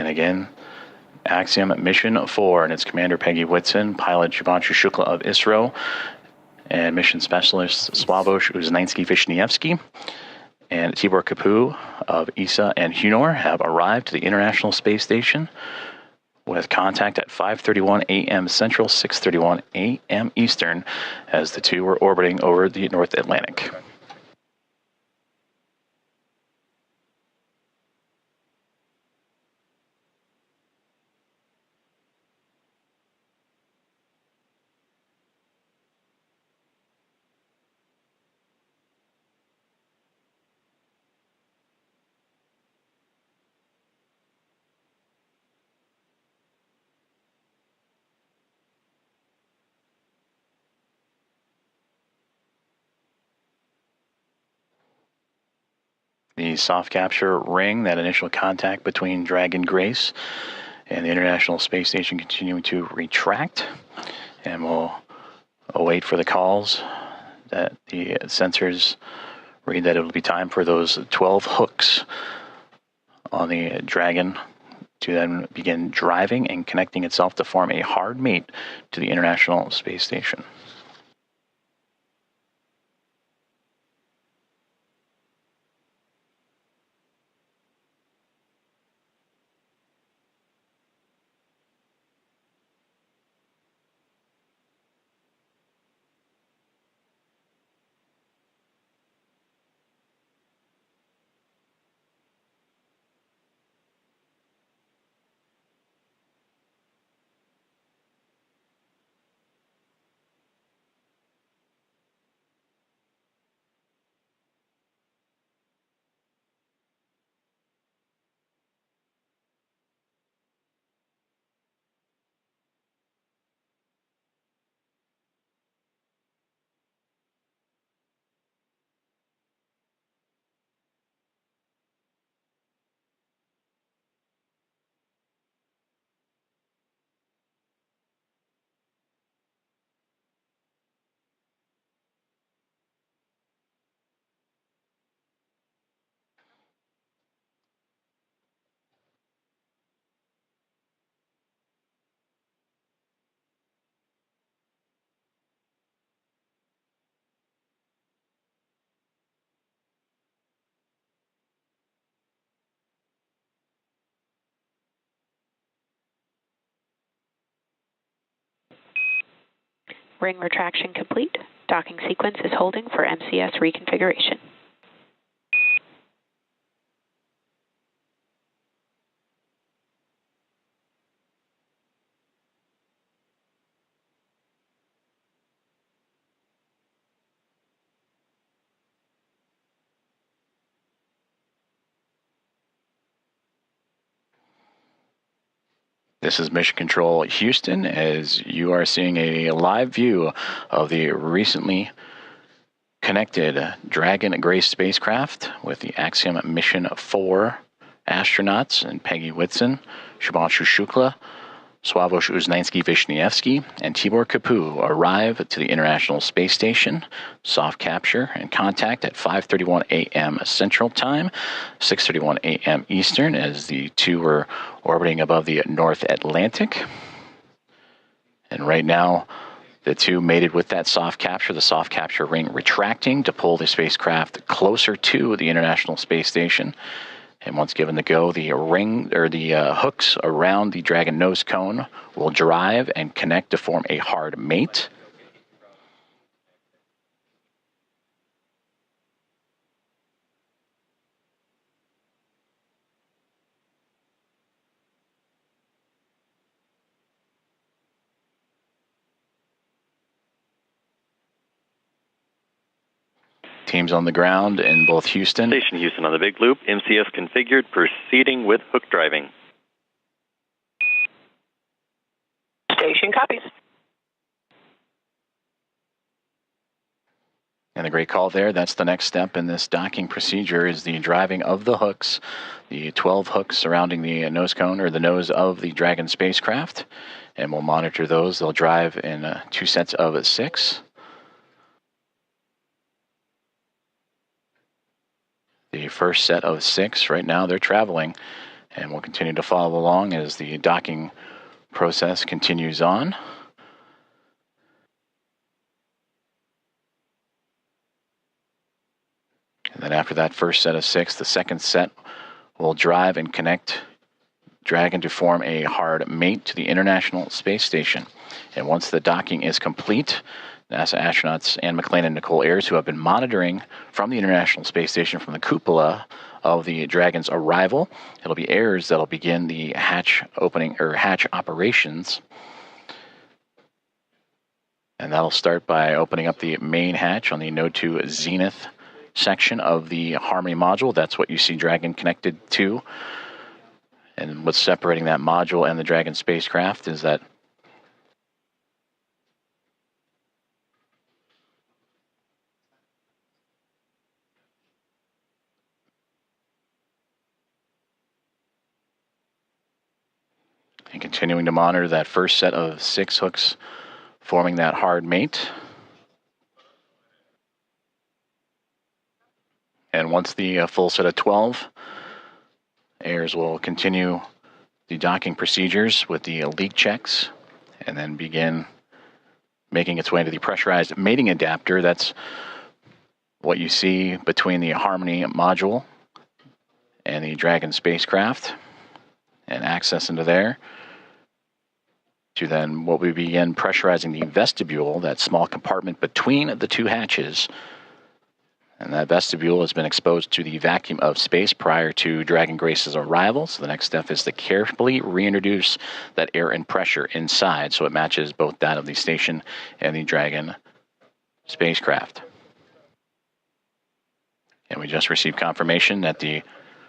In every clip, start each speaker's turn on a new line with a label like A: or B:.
A: And again, Axiom Mission 4 and its commander Peggy Whitson, pilot Shubhanshu Shukla of ISRO, and mission specialist Sławomir Uznański-Wiśniewski and Tibor Kapu of ESA and Hunor have arrived to the International Space Station with contact at 5:31 a.m. Central, 6:31 a.m. Eastern, as the two were orbiting over the North Atlantic. The soft capture ring, that initial contact between Dragon Grace and the International Space Station, continuing to retract, and we'll await for the calls that the sensors read that it will be time for those 12 hooks on the Dragon to then begin driving and connecting itself to form a hard mate to the International Space Station.
B: Ring retraction complete. Docking sequence is holding for MCS reconfiguration.
A: This is Mission Control Houston, as you are seeing a live view of the recently connected Dragon Grace spacecraft with the Axiom Mission 4 astronauts and Peggy Whitson, Shubhanshu Shukla, Sławomir Uznański-Wiśniewski, and Tibor Kapu arrive to the International Space Station, soft capture and contact at 5:31 a.m. Central Time, 6:31 a.m. Eastern, as the two were orbiting above the North Atlantic. And right now, the two mated with that soft capture, the soft capture ring retracting to pull the spacecraft closer to the International Space Station. And once given the go, the ring or the hooks around the Dragon nose cone will drive and connect to form a hard mate. Teams on the ground in both Houston.
C: Station Houston on the big loop. MCS configured, proceeding with hook driving.
D: Station copies.
A: And the great call there, that's the next step in this docking procedure, is the driving of the hooks, the 12 hooks surrounding the nose cone or the nose of the Dragon spacecraft. And we'll monitor those. They'll drive in 2 sets of 6. The first set of 6 right now, they're traveling And we'll continue to follow along as the docking process continues on. And then after that first set of 6, the second set will drive and connect Dragon to form a hard mate to the International Space Station. And once the docking is complete, NASA astronauts Anne McClain and Nicole Ayers, who have been monitoring from the International Space Station from the cupola of the Dragon's arrival, it'll be Ayers that'll begin the hatch opening or hatch operations. And that'll start by opening up the main hatch on the Node 2 Zenith section of the Harmony module. That's what you see Dragon connected to. And what's separating that module and the Dragon spacecraft is that and continuing to monitor that first set of 6 hooks forming that hard mate. And once the full set of 12, Ayers will continue the docking procedures with the leak checks and then begin making its way into the pressurized mating adapter. That's what you see between the Harmony module and the Dragon spacecraft, and access into there to then what we begin pressurizing the vestibule, that small compartment between the 2 hatches. And that vestibule has been exposed to the vacuum of space prior to Dragon Grace's arrival. So the next step is to carefully reintroduce that air and pressure inside so it matches both that of the station and the Dragon spacecraft. And we just received confirmation that the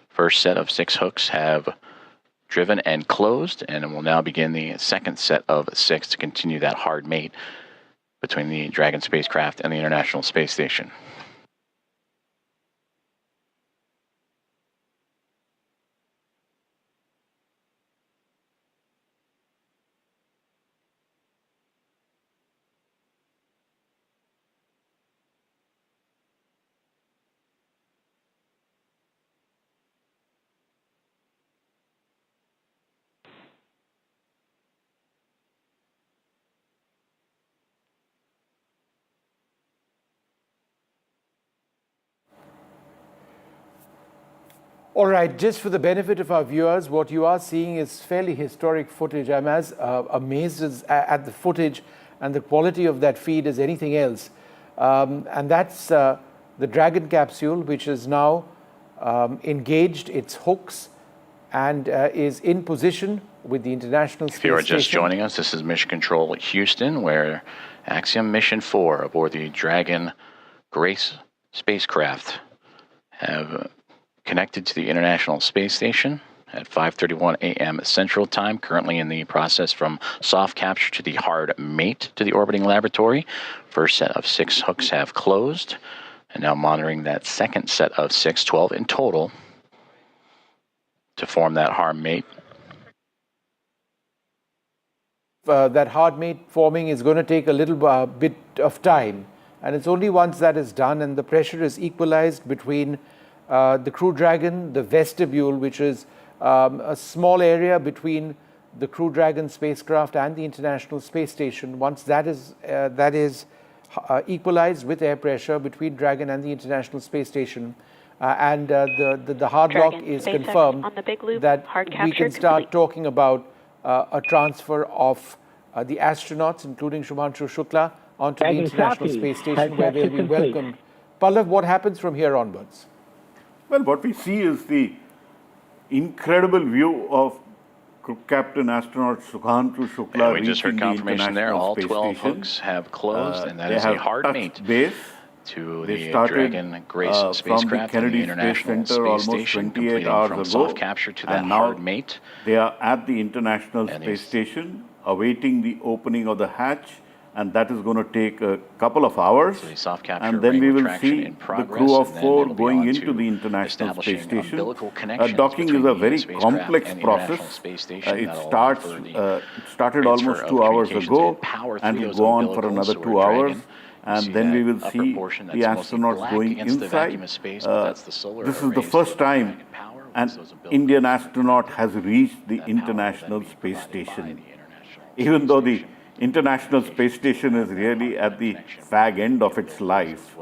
A: first set of 6 hooks have driven and closed, and we'll now begin the second set of 6 to continue that hard mate between the Dragon spacecraft and the International Space Station.
E: All right, just for the benefit of our viewers, what you are seeing is fairly historic footage. I'm as amazed at the footage and the quality of that feed as anything else. And that's the Dragon capsule, which is now engaged its hooks and is in position with the International Space Station.
A: If you are just joining us, this is Mission Control Houston, where Axiom Mission 4 aboard the Dragon Grace spacecraft have connected to the International Space Station at 5:31 a.m. Central Time, currently in the process from soft capture to the hard mate to the orbiting laboratory. First set of 6 hooks have closed, and now monitoring that second set of 6, 12 in total, to form that hard mate.
E: That hard mate forming is going to take a little bit of time, and it's only once that is done and the pressure is equalized between the Crew Dragon, the Vestibule, which is a small area between the Crew Dragon spacecraft and the International Space Station. Once that is equalized with air pressure between Dragon and the International Space Station, and the hard lock is confirmed, that we can start talking about a transfer of the astronauts, including Shubhanshu Shukla, onto the International Space Station, where they'll be welcomed. Pallav, what happens from here onwards?
F: Well, what we see is the incredible view of Captain Astronaut Shubhanshu Shukla.
A: Yeah, we just heard confirmation there. All 12 hooks have closed, and that is a hard mate to the Dragon Grace spacecraft and the International Space Station, completing from soft capture to that hard mate.
F: They are at the International Space Station, awaiting the opening of the hatch, and that is going to take a couple of hours.
A: So
F: and then we will see the crew of 4 going into the International Space Station. Docking is a very complex process. It started almost 2 hours ago, and will go on for another 2 hours. And then we will see the astronauts going inside. This is the first time an Indian astronaut has reached the International Space Station. Even though the International Space Station is really at the fag end of its life,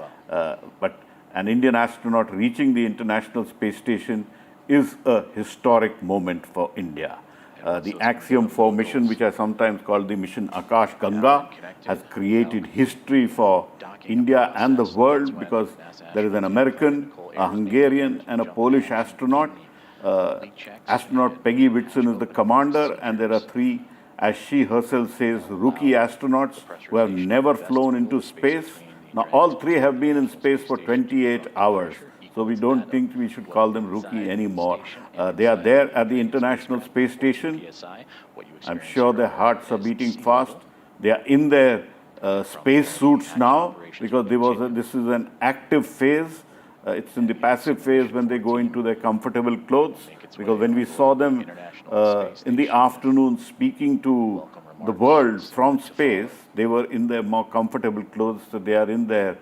F: but an Indian astronaut reaching the International Space Station is a historic moment for India. The Axiom-4 mission, which I sometimes call the mission Akash Ganga, has created history for India and the world because there is an American, a Hungarian, and a Polish astronaut. Astronaut Peggy Whitson is the commander, and there are 3, as she herself says, rookie astronauts who have never flown into space. Now, all 3 have been in space for 28 hours. So we don't think we should call them rookie anymore. They are there at the International Space Station. I'm sure their hearts are beating fast. They are in their space suits now because this is an active phase. It's in the passive phase when they go into their comfortable clothes. Because when we saw them in the afternoon speaking to the world from space, they were in their more comfortable clothes. So they are in their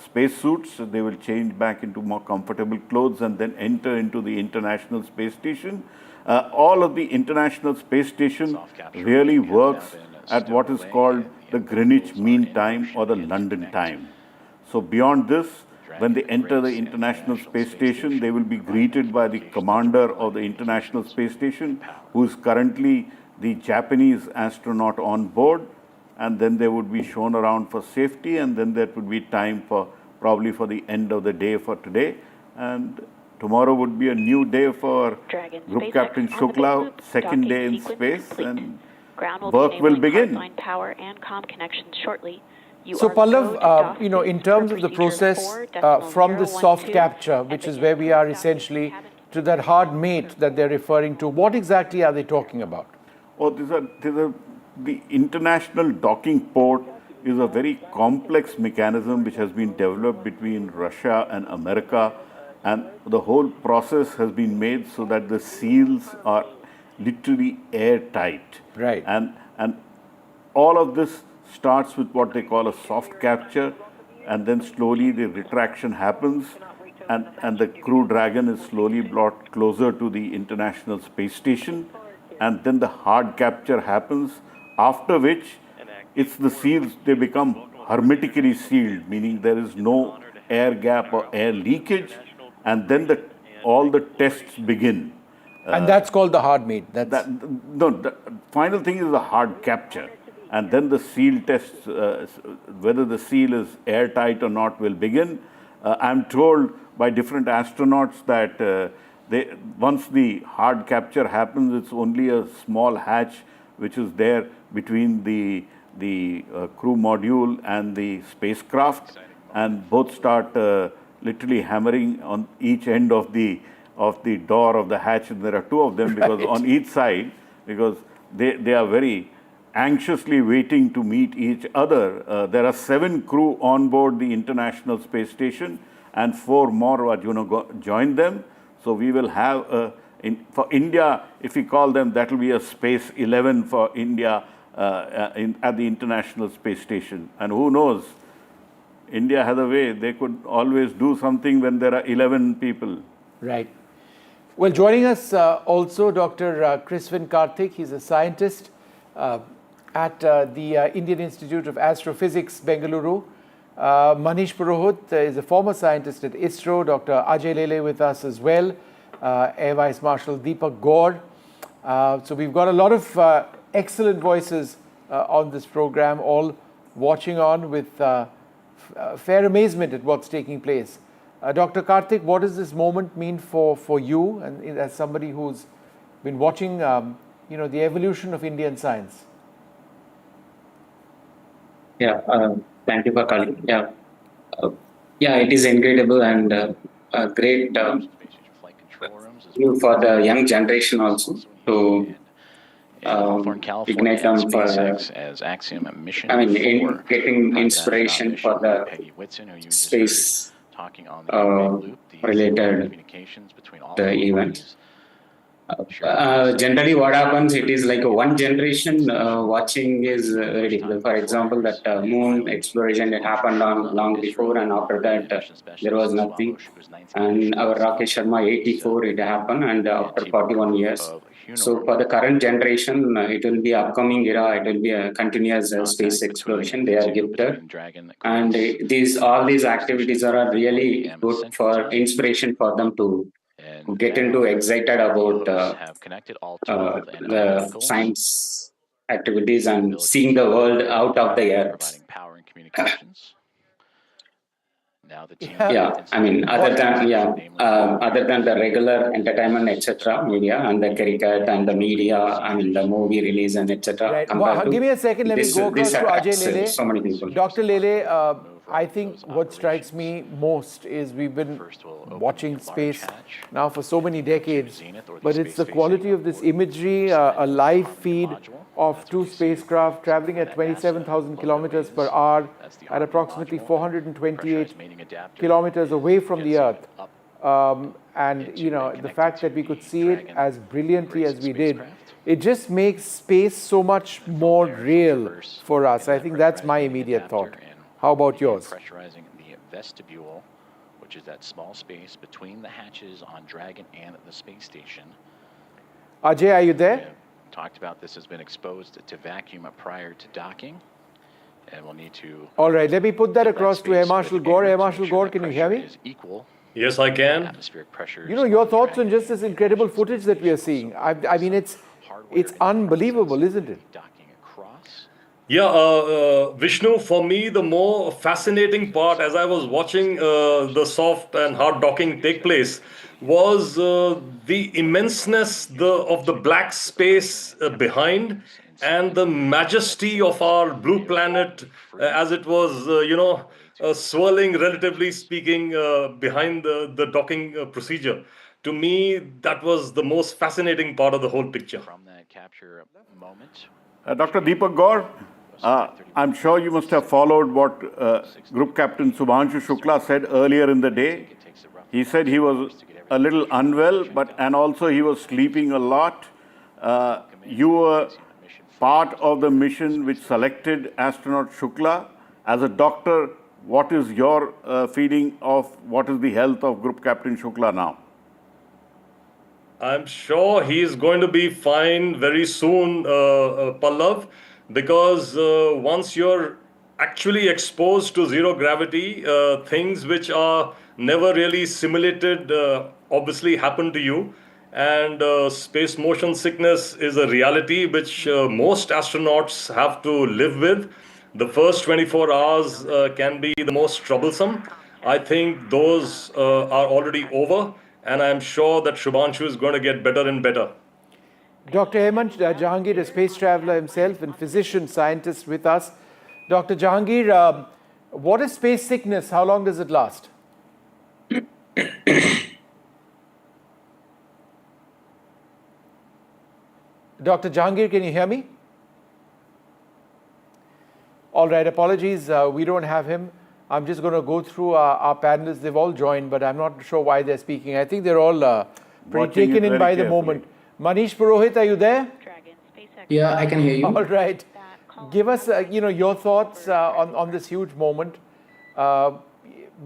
F: space suits. So they will change back into more comfortable clothes and then enter into the International Space Station. All of the International Space Station really works at what is called the Greenwich Mean Time or the London time. So beyond this, when they enter the International Space Station, they will be greeted by the commander of the International Space Station, who is currently the Japanese astronaut on board, and then they would be shown around for safety, and then there would be time for probably for the end of the day for today. And tomorrow would be a new day for Group Captain Shukla, second day in space, and work will begin.
B: Power and comm connections shortly.
E: So Pallav, in terms of the process from the soft capture, which is where we are essentially, to that hard mate that they're referring to, what exactly are they talking about?
F: Oh, the International Docking Port is a very complex mechanism which has been developed between Russia and America, and the whole process has been made so that the seals are literally airtight.
E: Right.
F: And all of this starts with what they call a soft capture, and then slowly the retraction happens, and the Crew Dragon is slowly brought closer to the International Space Station, and then the hard capture happens, after which it's the seals, they become hermetically sealed, meaning there is no air gap or air leakage, and then all the tests begin.
E: And that's called the hard mate.
F: The final thing is the hard capture. And then the seal tests, whether the seal is airtight or not, will begin. I'm told by different astronauts that once the hard capture happens, it's only a small hatch which is there between the crew module and the spacecraft, and both start literally hammering on each end of the door of the hatch, and there are 2 of them because on each side, because they are very anxiously waiting to meet each other. There are 7 crew on board the International Space Station, and 4 more are going to join them. So we will have, for India, if we call them, that will be a Space 11 for India at the International Space Station. And who knows, India has a way, they could always do something when there are 11 people.
E: Right. Well, joining us also Dr. Krisvin Karthik. He's a scientist at the Indian Institute of Astrophysics, Bengaluru. Manish Purohit is a former scientist at ISRO. Dr. Ajay Lele with us as well. Air Vice Marshal Deepak Gaur. So we've got a lot of excellent voices on this program, all watching on with fair amazement at what's taking place. Dr. Karthik, what does this moment mean for you, and as somebody who's been watching the evolution of Indian science?
G: Thank you for calling. It is incredible and a great for the young generation also to ignite them for
A: as Axiom Mission.
G: Getting inspiration for the space related the events. Generally, what happens, it is like a one generation watching is very difficult. For example, that moon exploration that happened on long before, and after that there was nothing. And our Rakesh Sharma 84, it happened, and after 41 years. So for the current generation, it will be upcoming era. It will be a continuous space exploration. They are gifted, and all these activities are really good for inspiration for them to get into excited about the science activities and seeing the world out of the earth. Yeah, I mean, other than the regular entertainment, etc., media and the cricket and the media, I mean, the movie release and etc.
E: Right. Well, give me a second. Let me go across to Ajay Lele.
G: So many people.
E: Dr. Lele, I think what strikes me most is we've been watching space now for so many decades, but it's the quality of this imagery, a live feed of two spacecraft traveling at 27,000 kilometers per hour at approximately 428 kilometers away from the Earth. And, you know, the fact that we could see it as brilliantly as we did, it just makes space so much more real for us. I think that's my immediate thought. How about yours?
A: Pressurizing the vestibule, which is that small space between the hatches on Dragon and the space station.
E: Ajay, are you there?
A: Talked about this has been exposed to vacuum prior to docking, and we'll need to.
E: All right, let me put that across to Air Marshal Gore. Air Marshal Gore, can you hear me?
H: Yes, I can.
A: Atmospheric pressure.
E: You know, your thoughts on just this incredible footage that we are seeing. I mean, it's unbelievable, isn't it?
H: Yeah, Vishnu, for me, the more fascinating part as I was watching the soft and hard docking take place was the immenseness of the black space behind and the majesty of our blue planet as it was, swirling, relatively speaking, behind the docking procedure. To me, that was the most fascinating part of the whole picture.
A: From that capture moment.
F: Dr. Deepak Gaur, I'm sure you must have followed what Group Captain Shubhanshu Shukla said earlier in the day. He said he was a little unwell, and also he was sleeping a lot. You were part of the mission which selected astronaut Shukla. As a doctor, what is your feeling of what is the health of Group Captain Shukla now?
H: I'm sure he is going to be fine very soon, Pallav. Because once you're actually exposed to zero gravity, things which are never really simulated obviously happen to you. And space motion sickness is a reality which most astronauts have to live with. The first 24 hours can be the most troublesome. I think those are already over. And I'm sure that Shubhanshu is going to get better and better.
E: Dr. Hemant Jahangir, a space traveler himself and physician scientist with us. Dr. Jahangir, what is space sickness? How long does it last? Dr. Jahangir, can you hear me? All right, apologies, we don't have him. I'm just going to go through our panelists. They've all joined, but I'm not sure why they're speaking. I think they're all pretty taken in by the moment. Manish Purohit, are you there?
I: Yeah, I can hear you.
E: All right. Give us, your thoughts on this huge moment.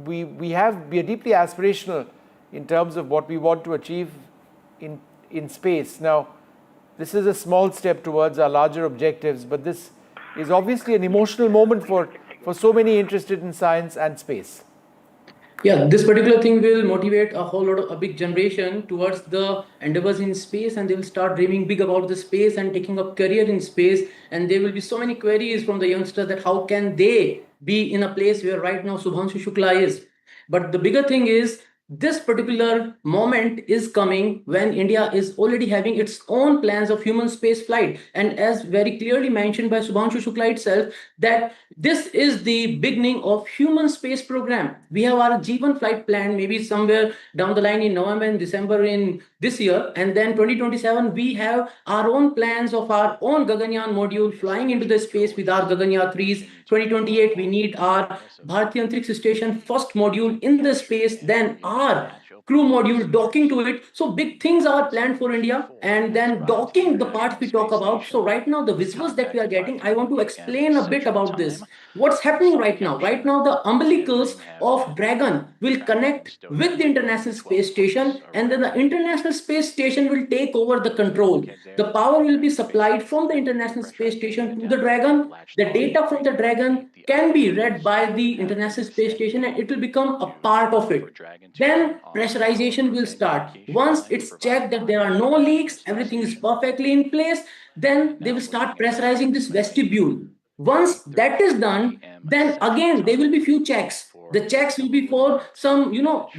E: We are deeply aspirational in terms of what we want to achieve in space. Now, this is a small step towards our larger objectives, but this is obviously an emotional moment for so many interested in science and space.
I: Yeah, this particular thing will motivate a whole lot of a big generation towards the endeavors in space, and they will start dreaming big about the space and taking up career in space. And there will be so many queries from the youngsters that how can they be in a place where right now Shubhanshu Shukla is. But the bigger thing is this particular moment is coming when India is already having its own plans of human space flight. And as very clearly mentioned by Shubhanshu Shukla itself, that this is the beginning of human space program. We have our Jeevan flight plan maybe somewhere down the line in November and December in this year. And then 2027, we have our own plans of our own Gaganyaan module flying into the space with our Gaganyaan 3s. 2028, we need our Bharatiya Antariksh Station first module in the space, then our crew module, docking to it. So big things are planned for India. And then docking, the part we talk about. So right now, the visuals that we are getting, I want to explain a bit about this. What's happening right now? Right now, the umbilicals of Dragon will connect with the International Space Station, and then the International Space Station will take over the control. The power will be supplied from the International Space Station to the Dragon. The data from the Dragon can be read by the International Space Station, and it will become a part of it. Then pressurization will start. Once it's checked that there are no leaks, everything is perfectly in place, then they will start pressurizing this vestibule. Once that is done, then again there will be few checks. The checks will be for some,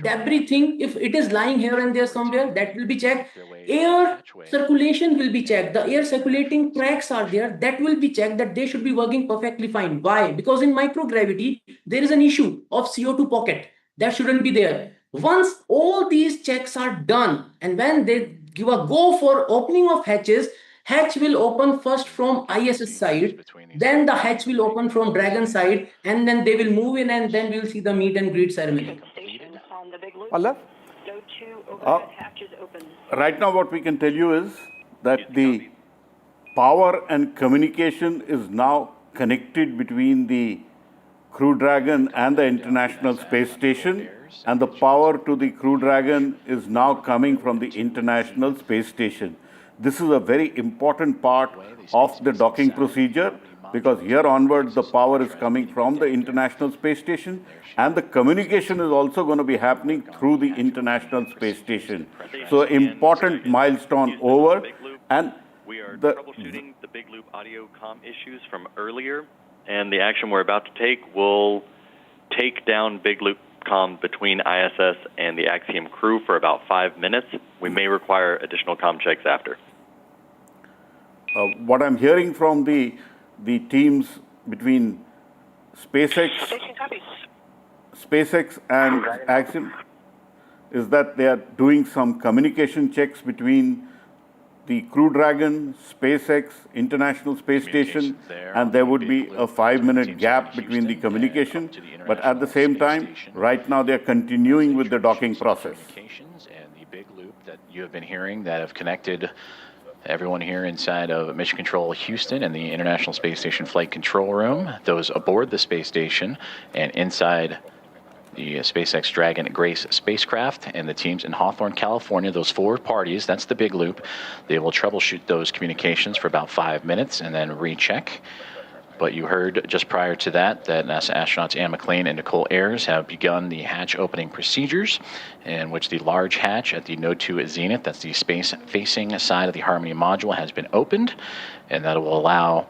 I: debris thing. If it is lying here and there somewhere, that will be checked. Air circulation will be checked. The air circulating tracks are there. That will be checked that they should be working perfectly fine. Why? Because in microgravity, there is an issue of CO2 pocket. That shouldn't be there. Once all these checks are done, and when they give a go for opening of hatches, hatch will open first from ISS side, then the hatch will open from Dragon side, and then they will move in, and then we'll see the meet and greet ceremony.
E: Pallav?
F: Right now what we can tell you is that the power and communication is now connected between the Crew Dragon and the International Space Station, and the power to the Crew Dragon is now coming from the International Space Station. This is a very important part of the docking procedure, because here onwards the power is coming from the International Space Station, and the communication is also going to be happening through the International Space Station. So important milestone over. And
C: we are troubleshooting the big loop audio comm issues from earlier, and the action we're about to take will take down big loop comm between ISS and the Axiom crew for about 5 minutes. We may require additional comm checks after.
F: What I'm hearing from the teams between SpaceX and Axiom is that they are doing some communication checks between the Crew Dragon, SpaceX, International Space Station, and there would be a 5-minute gap between the communication. But at the same time, right now they're continuing with the docking process.
A: And the big loop that you have been hearing that have connected everyone here inside of Mission Control Houston and the International Space Station Flight Control Room, those aboard the space station, and inside the SpaceX Dragon Grace spacecraft, and the teams in Hawthorne, California, those 4 parties, that's the big loop. They will troubleshoot those communications for about 5 minutes and then recheck. But you heard just prior to that NASA astronauts Anne McClain and Nicole Ayers have begun the hatch opening procedures, in which the large hatch at the Node 2 Zenith, that's the space-facing side of the Harmony module, has been opened, and that will allow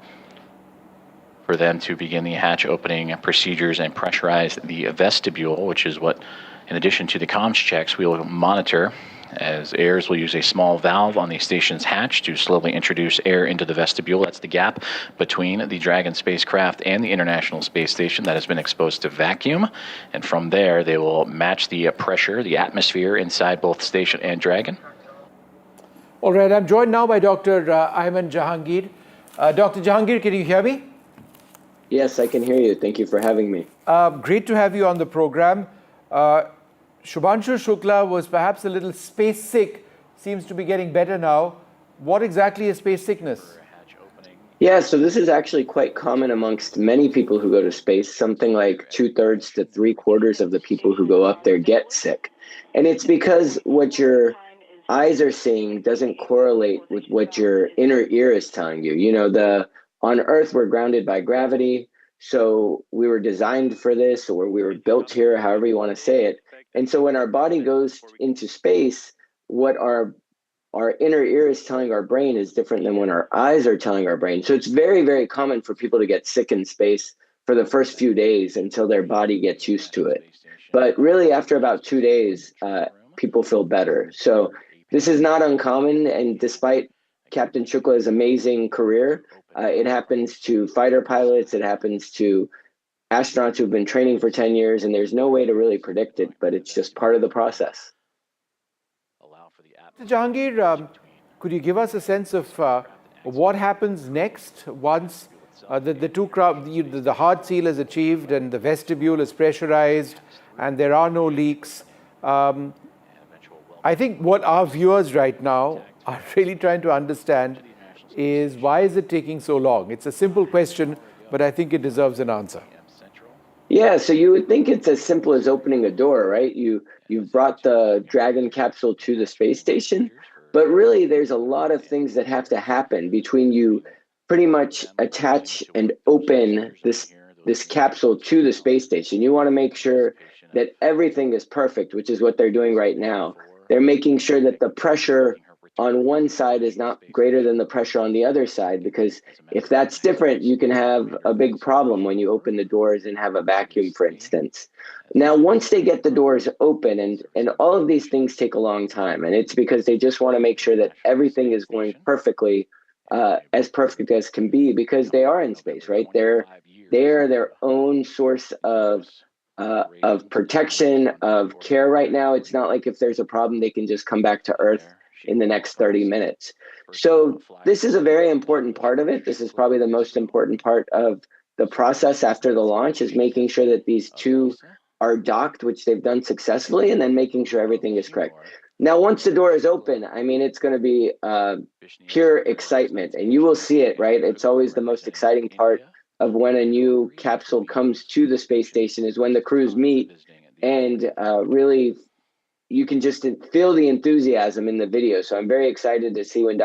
A: for them to begin the hatch opening procedures and pressurize the vestibule, which is what, in addition to the comms checks, we will monitor, as Ayers will use a small valve on the station's hatch to slowly introduce air into the vestibule. That's the gap between the Dragon spacecraft and the International Space Station that has been exposed to vacuum. And from there, they will match the pressure, the atmosphere inside both station and Dragon.
E: All right, I'm joined now by Dr. Ayman Jahangir. Dr. Jahangir, can you hear me?
J: Yes, I can hear you. Thank you for having me.
E: Great to have you on the program. Shubhanshu Shukla was perhaps a little space sick, seems to be getting better now. What exactly is space sickness?
J: Yeah, so this is actually quite common amongst many people who go to space. Something like 2/3 to 3/4 of the people who go up there get sick. And it's because what your eyes are seeing doesn't correlate with what your inner ear is telling you. You know, on Earth, we're grounded by gravity. So we were designed for this, or we were built here, however you want to say it. And so when our body goes into space, what our inner ear is telling our brain is different than when our eyes are telling our brain. So it's very, very common for people to get sick in space for the first few days until their body gets used to it. But really, after about 2 days, people feel better. So this is not uncommon. And despite Captain Shukla's amazing career, it happens to fighter pilots, it happens to astronauts who've been training for 10 years, and there's no way to really predict it, but it's just part of the process.
E: Jahangir, could you give us a sense of what happens next once the hard seal is achieved and the vestibule is pressurized and there are no leaks? I think what our viewers right now are really trying to understand is why is it taking so long? It's a simple question, but I think it deserves an answer.
J: Yeah, so you would think it's as simple as opening a door, right? You've brought the Dragon capsule to the space station, but really there's a lot of things that have to happen between you pretty much attach and open this capsule to the space station. You want to make sure that everything is perfect, which is what they're doing right now. They're making sure that the pressure on one side is not greater than the pressure on the other side, because if that's different, you can have a big problem when you open the doors and have a vacuum, for instance. Now, once they get the doors open, and all of these things take a long time, and it's because they just want to make sure that everything is going perfectly, as perfect as can be, because they are in space, right? They're their own source of protection, of care right now. It's not like if there's a problem, they can just come back to Earth in the next 30 minutes. So this is a very important part of it. This is probably the most important part of the process after the launch, is making sure that these two are docked, which they've done successfully, and then making sure everything is correct. Now, once the door is open, I mean, it's going to be pure excitement, and you will see it, right? It's always the most exciting part of when a new capsule comes to the space station, is when the crews meet, and really you can just feel the enthusiasm in the video. So I'm very excited to see when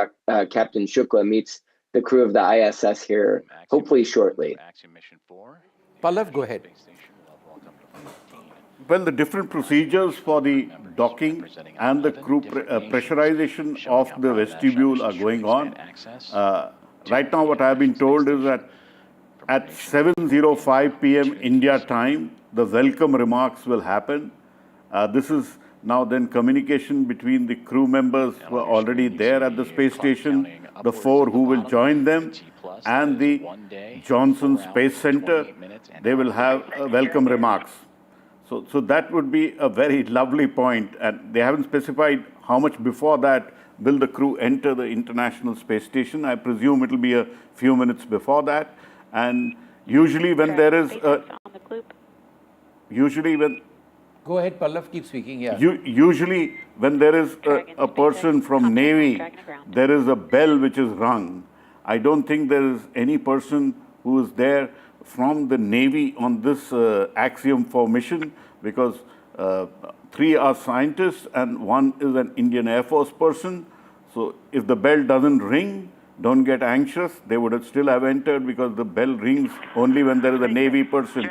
J: Captain Shukla meets the crew of the ISS here, hopefully shortly.
E: Pallav, go ahead.
F: Well, the different procedures for the docking and the crew pressurization of the vestibule are going on. Right now, what I've been told is that at 7:05 p.m. India time, the welcome remarks will happen. This is now then communication between the crew members who are already there at the space station, the 4 who will join them, and the Johnson Space Center. They will have welcome remarks. So that would be a very lovely point. And they haven't specified how much before that will the crew enter the International Space Station. I presume it will be a few minutes before that. And usually when there is
E: Go ahead, Pallav, keep speaking, yeah.
F: Usually when there is a person from Navy, there is a bell which is rung. I don't think there is any person who is there from the Navy on this Axiom-4 mission, because 3 are scientists and 1 is an Indian Air Force person. So if the bell doesn't ring, don't get anxious. They would have still have entered, because the bell rings only when there is a Navy person.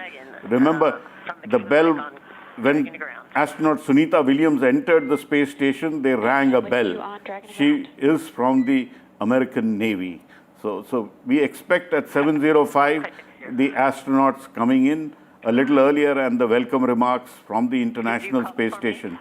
F: Remember, the bell, when astronaut Sunita Williams entered the space station, they rang a bell. She is from the American Navy. So we expect at 7:05 the astronauts coming in a little earlier, and the welcome remarks from the International Space Station.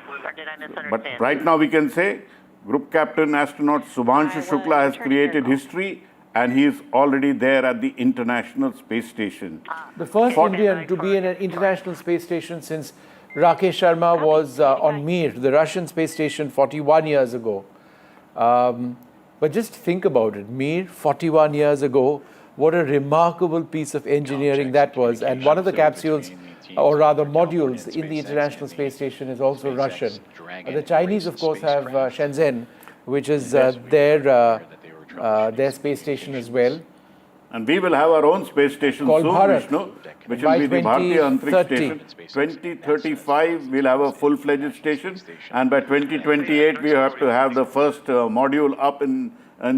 F: But right now we can say Group Captain Astronaut Shubhanshu Shukla has created history, and he is already there at the International Space Station.
E: The first Indian to be in an International Space Station since Rakesh Sharma was on Mir, the Russian space station, 41 years ago. But just think about it, Mir, 41 years ago, what a remarkable piece of engineering that was. And one of the capsules, or rather modules, in the International Space Station is also Russian. The Chinese, of course, have Shenzhen, which is their space station as well.
F: And we will have our own space station soon, Vishnu, which will be the Bharatiya Antariksh Station. 2035, we'll have a full-fledged station. And by 2028, we have to have the first module up in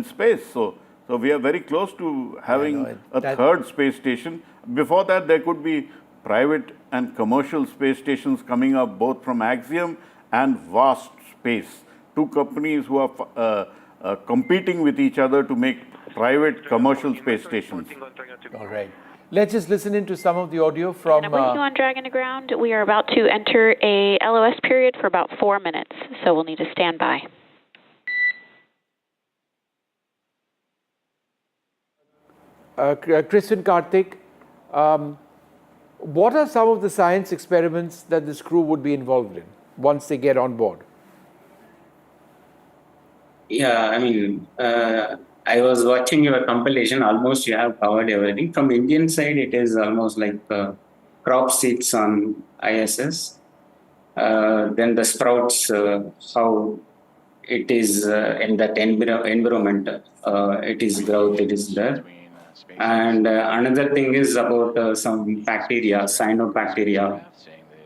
F: space. So we are very close to having a third space station. Before that, there could be private and commercial space stations coming up, both from Axiom and Vast Space. 2 companies who are competing with each other to make private commercial space stations.
E: All right. Let's just listen into some of the audio from...
B: And when you on Dragon to ground, we are about to enter a LOS period for about 4 minutes, so we'll need to stand by.
E: Chris and Karthik, what are some of the science experiments that this crew would be involved in once they get on board?
G: Yeah, I mean, I was watching your compilation. Almost you have covered everything. From Indian side, it is almost like crop seeds on ISS. then the sprouts, how it is in that environment, it is growth, it is there. And another thing is about some bacteria, cyanobacteria,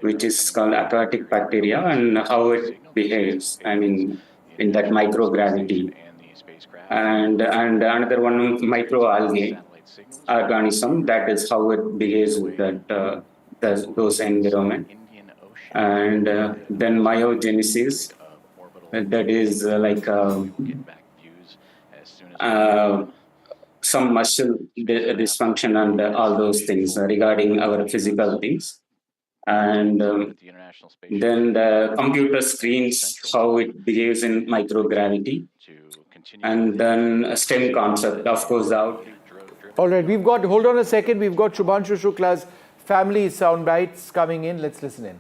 G: which is called aquatic bacteria, and how it behaves, I mean, in that microgravity. And another one, microalgae organism, that is how it behaves with that those environment. And then myogenesis, that is some muscle dysfunction and all those things regarding our physical things. And then the computer screens how it behaves in microgravity. And then a STEM concept, of course, out.
E: All right, hold on a second, we've got Shubhanshu Shukla's family sound bites coming in. Let's listen in.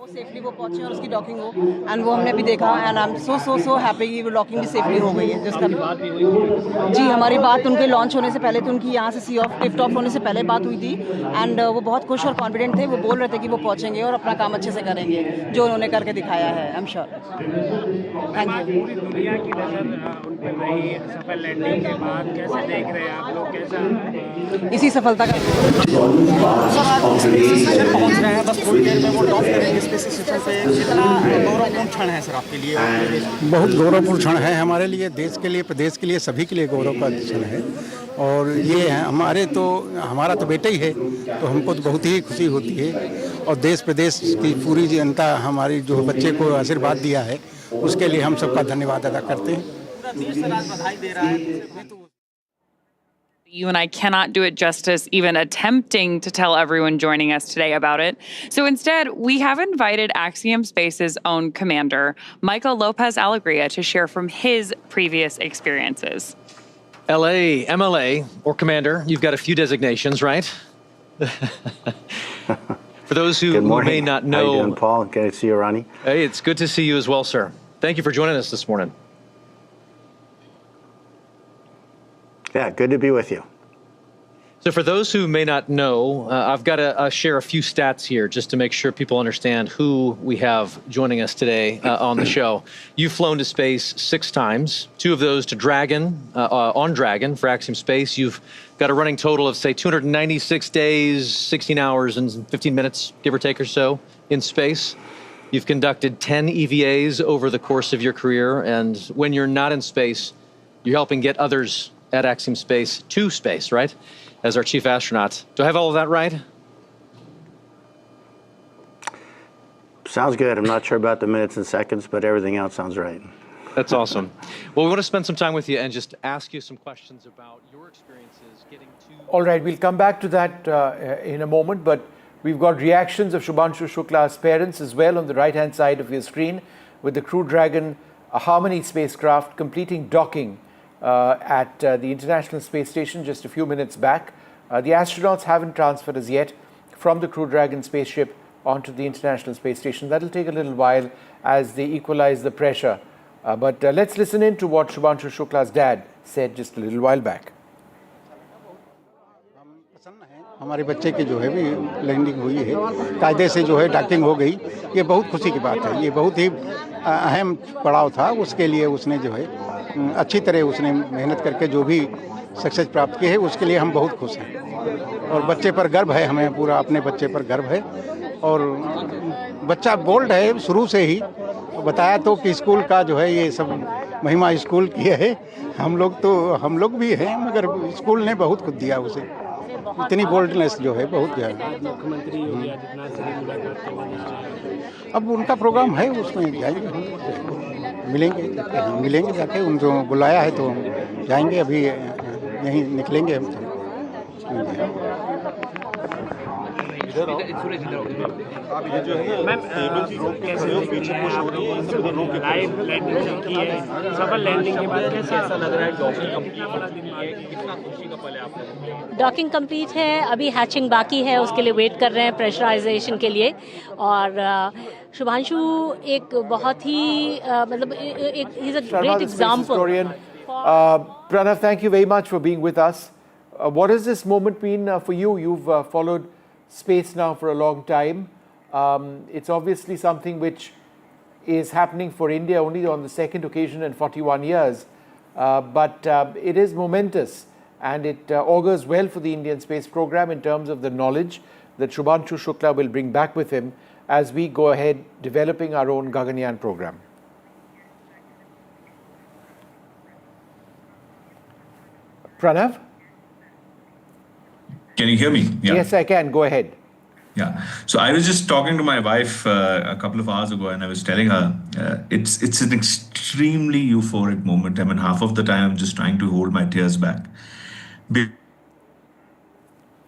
K: Safely वो पहुंचे और उसकी docking हो and वो हमने भी देखा and I am so happy कि वो डॉकिंग भी सेफली हो गई है जिसका जी हमारी बात उनके लॉन्च होने से पहले तो उनकी यहाँ से लिफ्ट ऑफ होने से पहले बात हुई थी एंड वो बहुत खुश और कॉन्फिडेंट थे वो बोल रहे थे कि वो पहुंचेंगे और अपना काम अच्छे से करेंगे जो उन्होंने करके दिखाया है I am sure thank you पूरी दुनिया की नजर उन पे रही सफल लैंडिंग के बाद कैसे देख रहे हैं आप लोग कैसा इसी सफलता का पहुंच रहे हैं बस थोड़ी देर में वो डॉक करेंगे गौरवपूर्ण क्षण है सर आपके लिए बहुत गौरवपूर्ण क्षण है हमारे लिए देश के लिए प्रदेश के लिए सभी के लिए गौरव का क्षण है और ये हमारा तो बेटा ही है तो हमको तो बहुत ही खुशी होती है और देश प्रदेश की पूरी जनता हमारी जो बच्चे को आशीर्वाद दिया है उसके लिए हम सबका धन्यवाद अदा करते हैं पूरा देश आज बधाई दे रहा है
L: You and I cannot do it justice, even attempting to tell everyone joining us today about it. So instead, we have invited Axiom Space's own commander, Michael Lopez Alegria, to share from his previous experiences.
M: LA, MLA, or commander, you've got a few designations, right? For those who may not know.
N: How you doing, Paul? Good to see you, Ronnie.
M: Hey, it's good to see you as well, sir. Thank you for joining us this morning.
N: Yeah, good to be with you.
M: So for those who may not know, I've got to share a few stats here just to make sure people understand who we have joining us today on the show. You've flown to space 6 times, 2 of those to Dragon, on Dragon for Axiom Space. You've got a running total of, say, 296 days, 16 hours and 15 minutes, give or take or so, in space. You've conducted 10 EVAs over the course of your career, and when you're not in space, you're helping get others at Axiom Space to space, right? As our chief astronaut. Do I have all of that right?
N: Sounds good. I'm not sure about the minutes and seconds, but everything else sounds right.
M: That's awesome. Well, we want to spend some time with you and just ask you some questions about your experiences getting to...
E: All right, we'll come back to that in a moment, but we've got reactions of Shubhanshu Shukla's parents as well on the right-hand side of your screen with the Crew Dragon, a Harmony spacecraft completing docking at the International Space Station just a few minutes back. The astronauts haven't transferred as yet from the Crew Dragon spaceship onto the International Space Station. That'll take a little while as they equalize the pressure. But let's listen in to what Shubhanshu Shukla's dad said just a little while back.
O: हमारे बच्चे की जो है भी landing हुई है कायदे से जो है डॉकिंग हो गई ये बहुत खुशी की बात है ये बहुत ही अहम पड़ाव था उसके लिए उसने जो है अच्छी तरह उसने मेहनत करके जो भी सक्सेस प्राप्त की है उसके लिए हम बहुत खुश हैं और बच्चे पर गर्व है हमें पूरा अपने बच्चे पर गर्व है और बच्चा बोल्ड है शुरू से ही बताया तो कि स्कूल का जो है ये सब महिमा स्कूल की है हम लोग भी हैं मगर स्कूल ने बहुत कुछ दिया उसे इतनी बोल्डनेस जो है बहुत ज़्यादा अब उनका प्रोग्राम है उसमें जाएंगे मिलेंगे जाके उन जो बुलाया है तो हम जाएंगे अभी यहीं निकलेंगे हम
P: आप ये जो है मैम कैसे हो पीछे पुश हो रही है लाइव लैंडिंग की है सफल लैंडिंग के बाद कैसे ऐसा लग रहा है डॉकिंग कंप्लीट है कितना खुशी का पल है आप
Q: डॉकिंग कंप्लीट है अभी हैचिंग बाकी है उसके लिए वेट कर रहे हैं प्रेशराइजेशन के लिए और शुभांशु एक बहुत ही मतलब एक is a great example
E: Pranav, thank you very much for being with us. What has this moment been for you? You've followed space now for a long time. It's obviously something which is happening for India only on the second occasion in 41 years. But it is momentous, and it augurs well for the Indian space program in terms of the knowledge that Shubhanshu Shukla will bring back with him as we go ahead developing our own Gaganyaan program. Pranav?
R: Can you hear me?
E: Yeah. Yes, I can. Go ahead.
R: Yeah. So I was just talking to my wife a couple of hours ago, and I was telling her it's an extremely euphoric moment. I mean, half of the time I'm just trying to hold my tears back.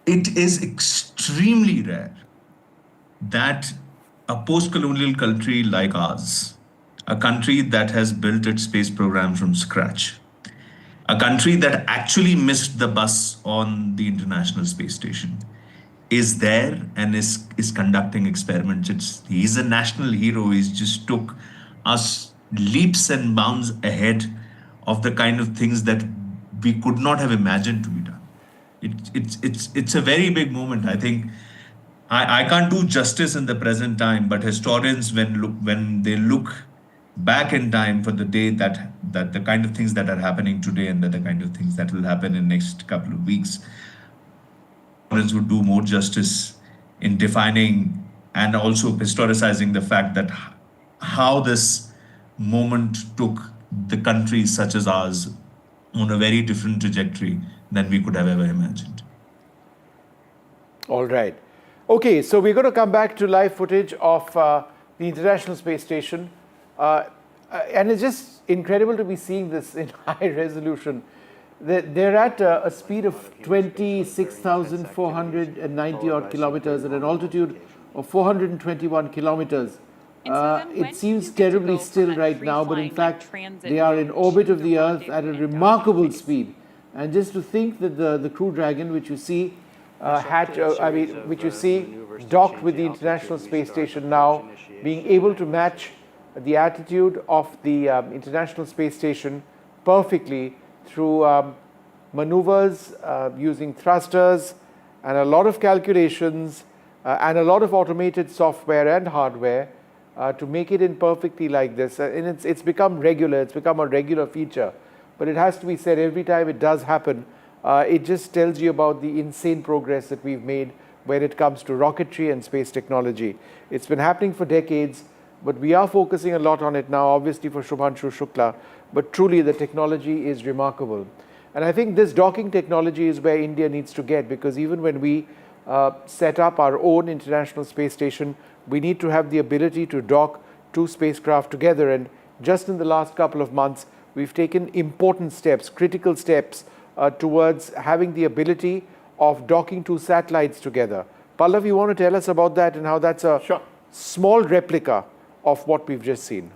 R: It is extremely rare that a post-colonial country like ours, a country that has built its space program from scratch, a country that actually missed the bus on the International Space Station, is there and is conducting experiments. He's a national hero. He's just took us leaps and bounds ahead of the kind of things that we could not have imagined to be done. It's a very big moment. I think I can't do justice in the present time, but historians, when they look back in time for the day that the kind of things that are happening today and the kind of things that will happen in the next couple of weeks, would do more justice in defining and also historicizing the fact that how this moment took the countries such as ours on a very different trajectory than we could have ever imagined.
E: All right. Okay, so we're going to come back to live footage of the International Space Station. And it's just incredible to be seeing this in high resolution. They're at a speed of 26,490 odd kilometers at an altitude of 421 kilometers. It seems terribly still right now, but in fact, they are in orbit of the Earth at a remarkable speed. And just to think that the Crew Dragon, which you see which you see docked with the International Space Station now, being able to match the attitude of the International Space Station perfectly through maneuvers using thrusters and a lot of calculations and a lot of automated software and hardware to make it in perfectly like this. And it's become regular, it's become a regular feature. But it has to be said, every time it does happen, it just tells you about the insane progress that we've made when it comes to rocketry and space technology. It's been happening for decades, but we are focusing a lot on it now, obviously for Shubhanshu Shukla, but truly the technology is remarkable. And I think this docking technology is where India needs to get, because even when we set up our own International Space Station, we need to have the ability to dock two spacecraft together. And just in the last couple of months, we've taken important steps, critical steps, towards having the ability of docking two satellites together. Pallav, you want to tell us about that and how that's a small replica of what we've just seen?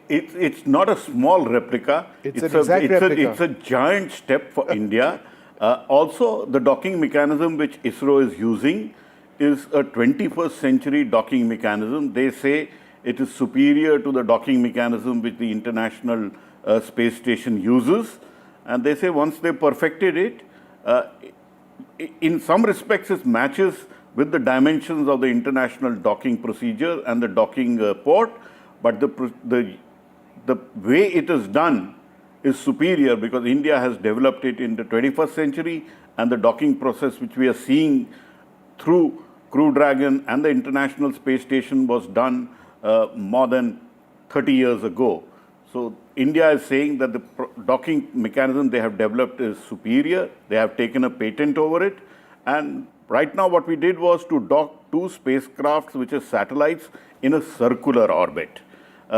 F: It's not a small replica. It's a giant step for India. Also, the docking mechanism which ISRO is using is a 21st century docking mechanism. They say it is superior to the docking mechanism which the International Space Station uses. And they say once they perfected it, in some respects it matches with the dimensions of the international docking procedure and the docking port, but the way it is done is superior because India has developed it in the 21st century, and the docking process which we are seeing through Crew Dragon and the International Space Station was done more than 30 years ago. So India is saying that the docking mechanism they have developed is superior. They have taken a patent over it. And right now what we did was to dock two spacecrafts, which are satellites, in a circular orbit.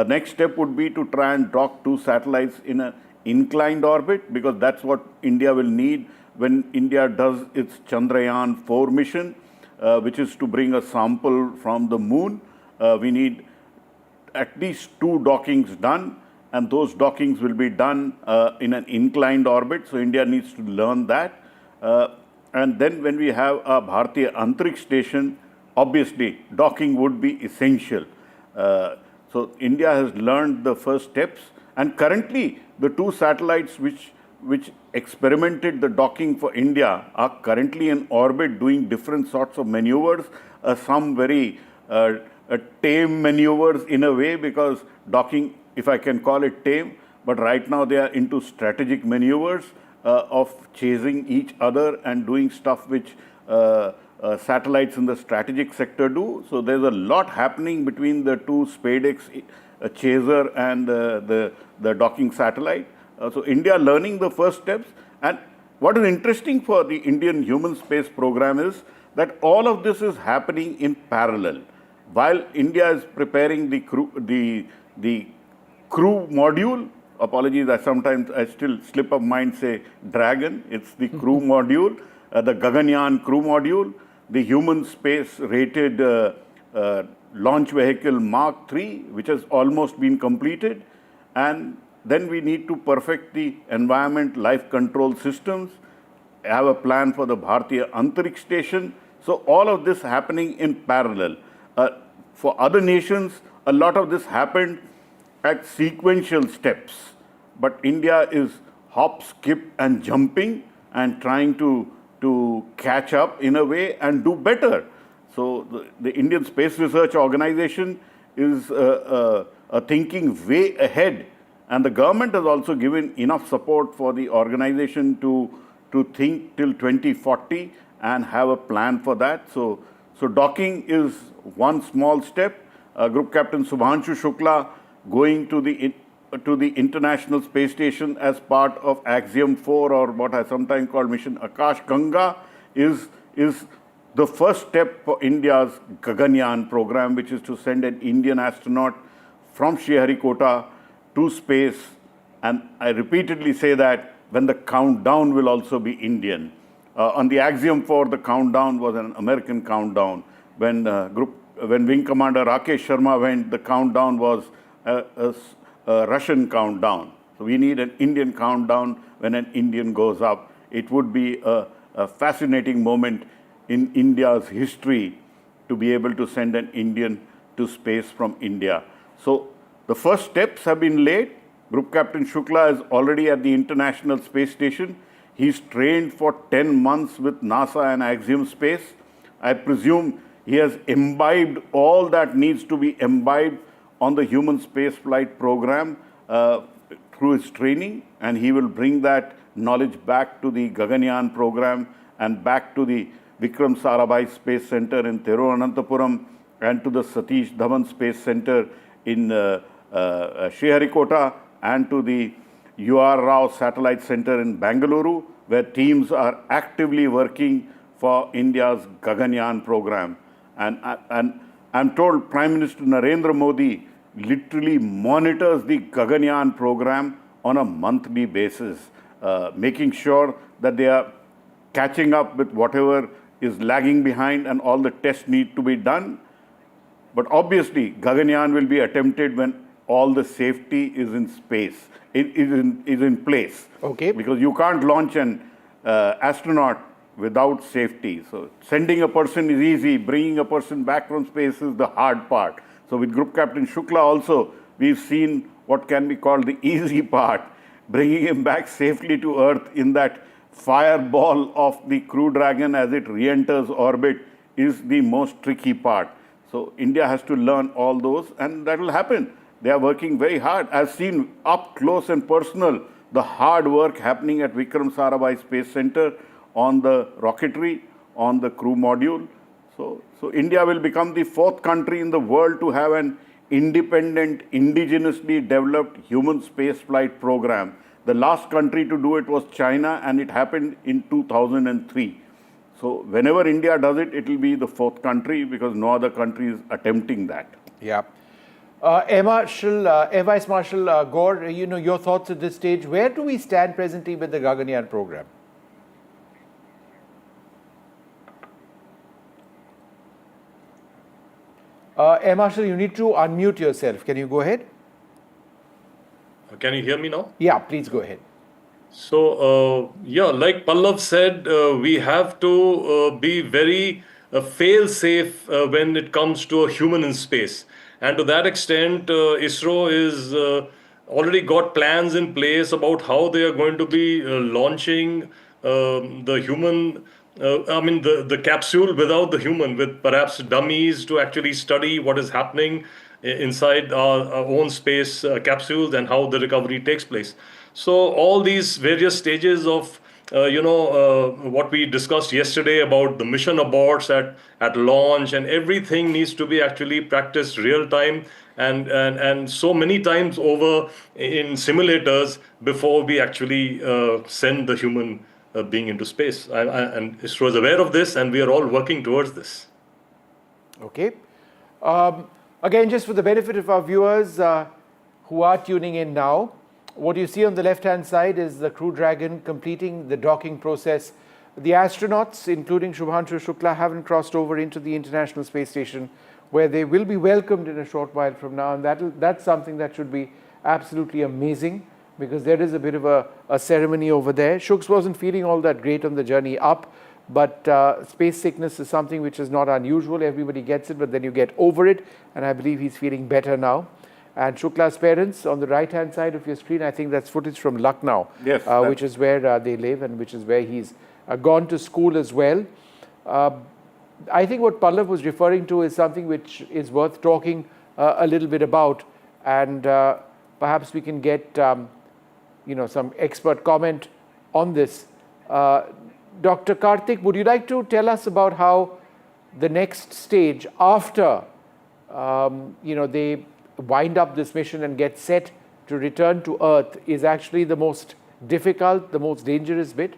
F: Next step would be to try and dock two satellites in an inclined orbit, because that's what India will need when India does its Chandrayaan-4 mission, which is to bring a sample from the moon. We need at least two dockings done, and those dockings will be done in an inclined orbit. So India needs to learn that. And then when we have a Bharatiya Antariksh Station, obviously docking would be essential. So India has learned the first steps, and currently the two satellites which experimented the docking for India are currently in orbit doing different sorts of maneuvers, some very tame maneuvers in a way, because docking, if I can call it tame, but right now they are into strategic maneuvers of chasing each other and doing stuff which satellites in the strategic sector do. So there's a lot happening between the two SpaceX chaser and the docking satellite. So India learning the first steps. And what is interesting for the Indian human space program is that all of this is happening in parallel. While India is preparing the crew module, apologies, I still slip of mind say Dragon, it's the crew module, the Gaganyaan crew module, the human space rated launch vehicle Mark III, which has almost been completed, and then we need to perfect the environment life control systems, have a plan for the Bharatiya Antariksh Station. So all of this happening in parallel. For other nations, a lot of this happened at sequential steps, but India is hop, skip and jumping and trying to catch up in a way and do better. So the Indian Space Research Organization is thinking way ahead, and the government has also given enough support for the organization to think till 2040 and have a plan for that. So docking is one small step. Group Captain Shubhanshu Shukla going to the International Space Station as part of Axiom-4, or what I sometimes call Mission Akash Ganga, is the first step for India's Gaganyaan program, which is to send an Indian astronaut from Sriharikota to space. And I repeatedly say that when the countdown will also be Indian. On the Axiom-4, the countdown was an American countdown. When Wing Commander Rakesh Sharma went, the countdown was a Russian countdown. So we need an Indian countdown when an Indian goes up. It would be a fascinating moment in India's history to be able to send an Indian to space from India. So the first steps have been laid. Group Captain Shukla is already at the International Space Station. He's trained for 10 months with NASA and Axiom Space. I presume he has imbibed all that needs to be imbibed on the human space flight program through his training, and he will bring that knowledge back to the Gaganyaan program and back to the Vikram Sarabhai Space Center in Thiruvananthapuram and to the Satish Dhawan Space Center in Sriharikota and to the UR Rao Satellite Center in Bangalore, where teams are actively working for India's Gaganyaan program. And I'm told Prime Minister Narendra Modi literally monitors the Gaganyaan program on a monthly basis, making sure that they are catching up with whatever is lagging behind and all the tests need to be done. But obviously, Gaganyaan will be attempted when all the safety is in space, is in place.
E: Okay.
F: Because you can't launch an astronaut without safety. So sending a person is easy, bringing a person back from space is the hard part. So with Group Captain Shukla also, we've seen what can be called the easy part, bringing him back safely to Earth in that fireball of the Crew Dragon as it re-enters orbit is the most tricky part. So India has to learn all those, and that will happen. They are working very hard. I've seen up close and personal the hard work happening at Vikram Sarabhai Space Center on the rocketry, on the crew module. So India will become the 4th country in the world to have an independent, indigenously developed human spaceflight program. The last country to do it was China, and it happened in 2003. So whenever India does it, it will be the 4th country because no other country is attempting that.
E: Yeah. Air Vice Marshal Gaur, your thoughts at this stage. Where do we stand presently with the Gaganyaan program? Air Marshal, you need to unmute yourself. Can you go ahead?
H: Can you hear me now?
E: Yeah, please go ahead.
H: So, like Pallav said, we have to be very fail-safe when it comes to a human in space. And to that extent, ISRO is already got plans in place about how they are going to be launching the human the capsule without the human, with perhaps dummies to actually study what is happening inside our own space capsules and how the recovery takes place. So all these various stages of what we discussed yesterday about the mission aborts at launch, and everything needs to be actually practiced real time and so many times over in simulators before we actually send the human being into space. And ISRO is aware of this, and we are all working towards this.
E: Okay. Again, just for the benefit of our viewers who are tuning in now, what you see on the left-hand side is the Crew Dragon completing the docking process. The astronauts, including Shubhanshu, Shukla, haven't crossed over into the International Space Station, where they will be welcomed in a short while from now. And that's something that should be absolutely amazing, because there is a bit of a ceremony over there. Shuks wasn't feeling all that great on the journey up, but space sickness is something which is not unusual. Everybody gets it, but then you get over it, and I believe he's feeling better now. And Shukla's parents on the right-hand side of your screen, I think that's footage from Lucknow,
F: yes,
E: which is where they live and which is where he's gone to school as well. I think what Pallav was referring to is something which is worth talking a little bit about, and perhaps we can get some expert comment on this. Dr. Karthik, would you like to tell us about how the next stage after they wind up this mission and get set to return to Earth is actually the most difficult, the most dangerous bit?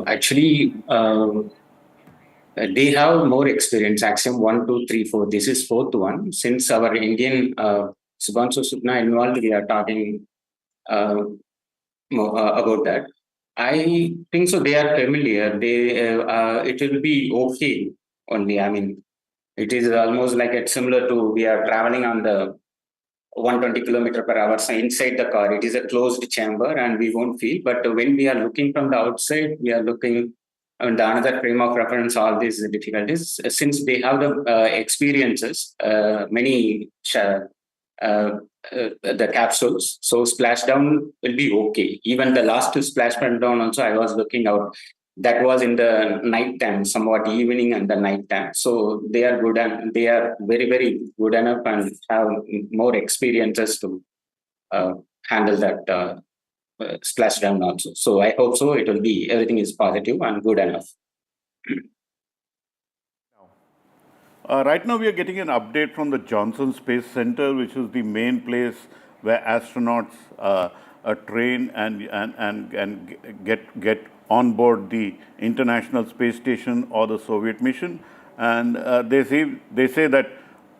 G: Actually, they have more experience. Axiom 1, 2, 3, 4. This is fourth one. Since our Indian Shubhanshu Supna involved, we are talking about that. I think so. They are familiar. It will be okay only. I mean, it is almost like it's similar to we are traveling on the 120 kilometer per hour. So inside the car, it is a closed chamber and we won't feel. But when we are looking from the outside, we are looking on the another frame of reference, all these difficulties. Since they have the experiences, many the capsules, so splashdown will be okay. Even the last splashdown also, I was looking out. That was in the night time, somewhat evening and the night time. So they are good and they are very, very good enough and have more experiences to handle that splashdown also. So I hope so. It will be, everything is positive and good enough.
F: Right now we are getting an update from the Johnson Space Center, which is the main place where astronauts train and get on board the International Space Station or the Soviet mission, and they say that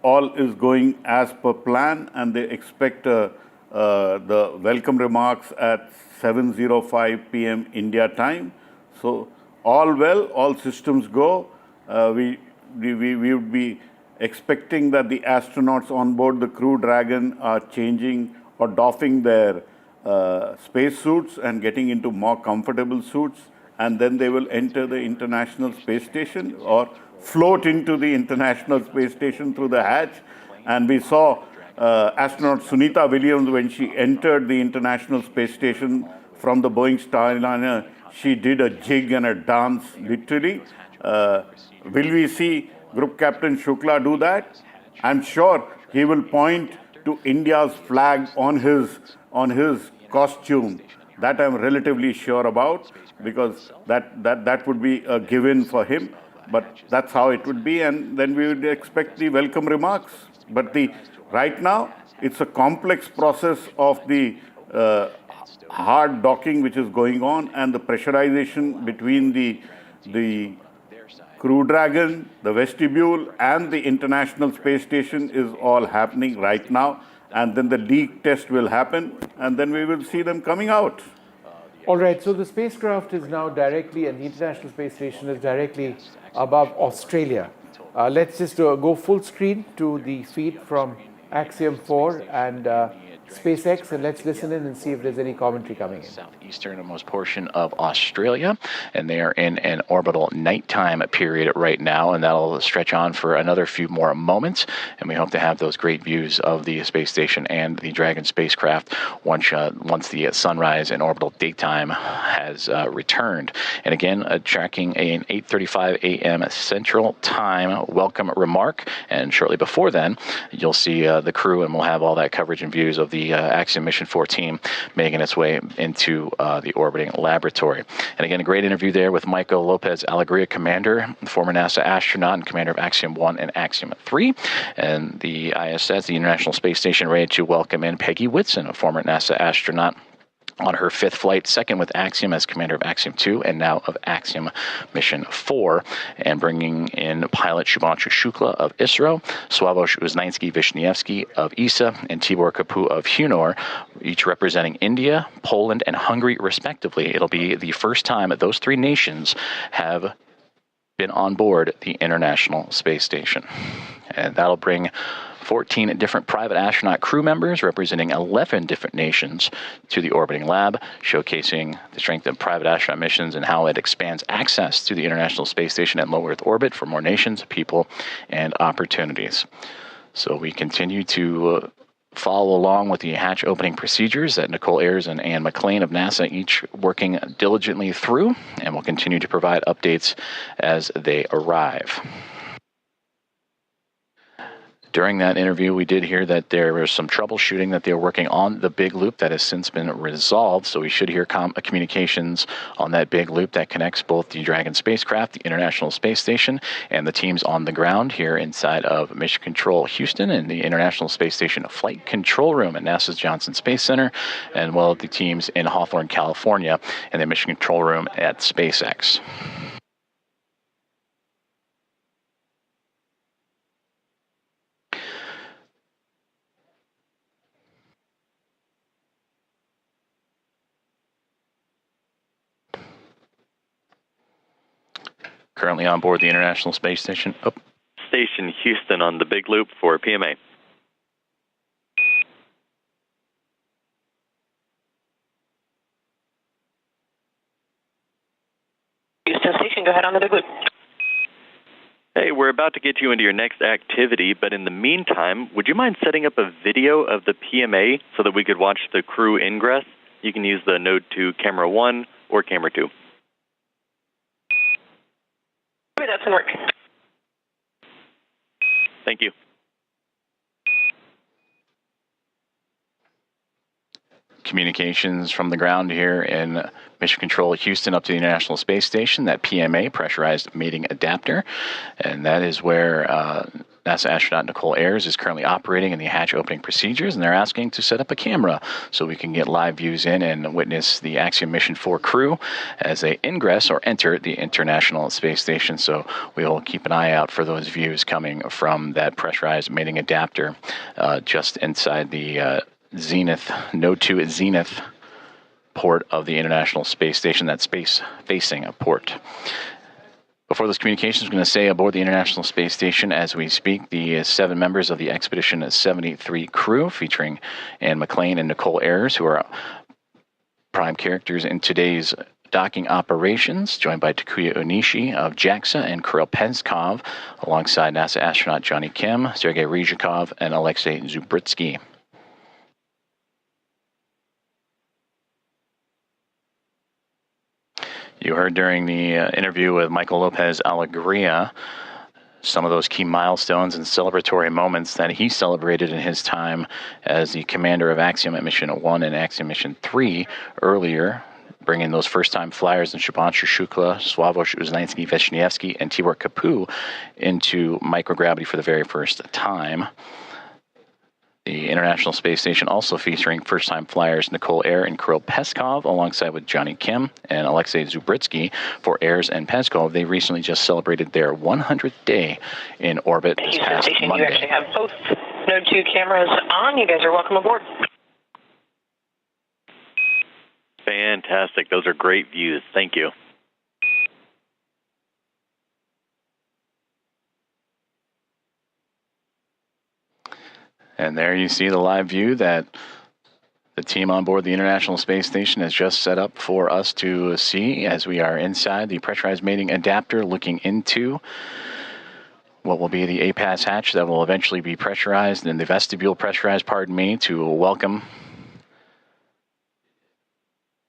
F: all is going as per plan, and they expect the welcome remarks at 7:05 p.m. India time. So all well, all systems go. We would be expecting that the astronauts on board the Crew Dragon are changing or doffing their space suits and getting into more comfortable suits, and then they will enter the International Space Station or float into the International Space Station through the hatch. And we saw astronaut Sunita Williams, when she entered the International Space Station from the Boeing Starliner, she did a jig and a dance, literally. Will we see Group Captain Shukla do that? I'm sure he will point to India's flag on his costume. That I'm relatively sure about, because that would be a given for him. But that's how it would be, and then we would expect the welcome remarks. But right now, it's a complex process of the hard docking which is going on, and the pressurization between the Crew Dragon, the Vestibule, and the International Space Station is all happening right now. And then the leak test will happen, and then we will see them coming out.
E: All right, so the spacecraft is now directly, and the International Space Station is directly above Australia. Let's just go full screen to the feed from Axiom-4 and SpaceX, and let's listen in and see if there's any commentary coming in.
A: Southeasternmost portion of Australia, and they are in an orbital nighttime period right now, and that'll stretch on for another few more moments, and we hope to have those great views of the space station and the Dragon spacecraft once the sunrise and orbital daytime has returned. And again, tracking an 8:35 a.m. Central Time welcome remark, and shortly before then, you'll see the crew, and we'll have all that coverage and views of the Axiom Mission 4 team making its way into the orbiting laboratory. And again, a great interview there with Michael Lopez Alegria, commander, former NASA astronaut and commander of Axiom-1 and Axiom-3, and the ISS, the International Space Station, ready to welcome in Peggy Whitson, a former NASA astronaut, on her fifth flight, second with Axiom as commander of Axiom-2 and now of Axiom Mission 4, and bringing in pilot Shubhanshu Shukla of ISRO, Sławomir Uznański-Wiśniewski of ESA, and Tibor Kapu of Hunor, each representing India, Poland, and Hungary respectively. It'll be the first time that those three nations have been on board the International Space Station. And that'll bring 14 different private astronaut crew members representing 11 different nations to the orbiting lab, showcasing the strength of private astronaut missions and how it expands access to the International Space Station and low Earth orbit for more nations, people, and opportunities. So we continue to follow along with the hatch opening procedures that Nicole Ayers and Anne McLean of NASA each working diligently through, and will continue to provide updates as they arrive. During that interview, we did hear that there was some troubleshooting that they were working on the big loop that has since been resolved. So we should hear communications on that big loop that connects both the Dragon spacecraft, the International Space Station, and the teams on the ground here inside of Mission Control Houston and the International Space Station Flight Control Room at NASA's Johnson Space Center, and well, the teams in Hawthorne, California, and the Mission Control Room at SpaceX. Currently on board the International Space Station.
C: Station Houston on the big loop for PMA.
D: Houston Station, go ahead on the big loop.
C: Hey, we're about to get you into your next activity, but in the meantime, would you mind setting up a video of the PMA so that we could watch the crew ingress? You can use the Node 2 Camera 1 or Camera 2.
D: That's in work.
C: Thank you.
A: Communications from the ground here in Mission Control Houston up to the International Space Station, that PMA, pressurized mating adapter, and that is where NASA astronaut Nicole Ayers is currently operating in the hatch opening procedures, and they're asking to set up a camera so we can get live views in and witness the Axiom Mission 4 crew as they ingress or enter the International Space Station. So we will keep an eye out for those views coming from that pressurized mating adapter just inside the Zenith, Node 2 Zenith port of the International Space Station, that space-facing port. Before those communications, I'm going to say aboard the International Space Station as we speak, the 7 members of the Expedition 73 crew, featuring Anne McLean and Nicole Ayers, who are prime characters in today's docking operations, joined by Takuya Onishi of JAXA and Kirill Peskov, alongside NASA astronaut Johnny Kim, Sergei Ryzhikov, and Alexei Zubritsky. You heard during the interview with Michael Lopez Alegria some of those key milestones and celebratory moments that he celebrated in his time as the commander of Axiom Mission 1 and Axiom Mission 3 earlier, bringing those first-time flyers in Shubhanshu Shukla, Sławomir Uznański-Wiśniewski, and Tibor Kapu into microgravity for the very first time. The International Space Station also featuring first-time flyers Nicole Ayers and Kirill Peskov, alongside with Johnny Kim and Alexei Zubritsky. For Ayers and Peskov, they recently just celebrated their 100th day in orbit this past
D: Station,
A: Monday.
D: you actually have both Node 2 cameras on. You guys are welcome aboard.
C: Fantastic. Those are great views. Thank you.
A: And there you see the live view that The team on board the International Space Station has just set up for us to see as we are inside the pressurized mating adapter looking into what will be the APAS hatch that will eventually be pressurized and the vestibule pressurized, to welcome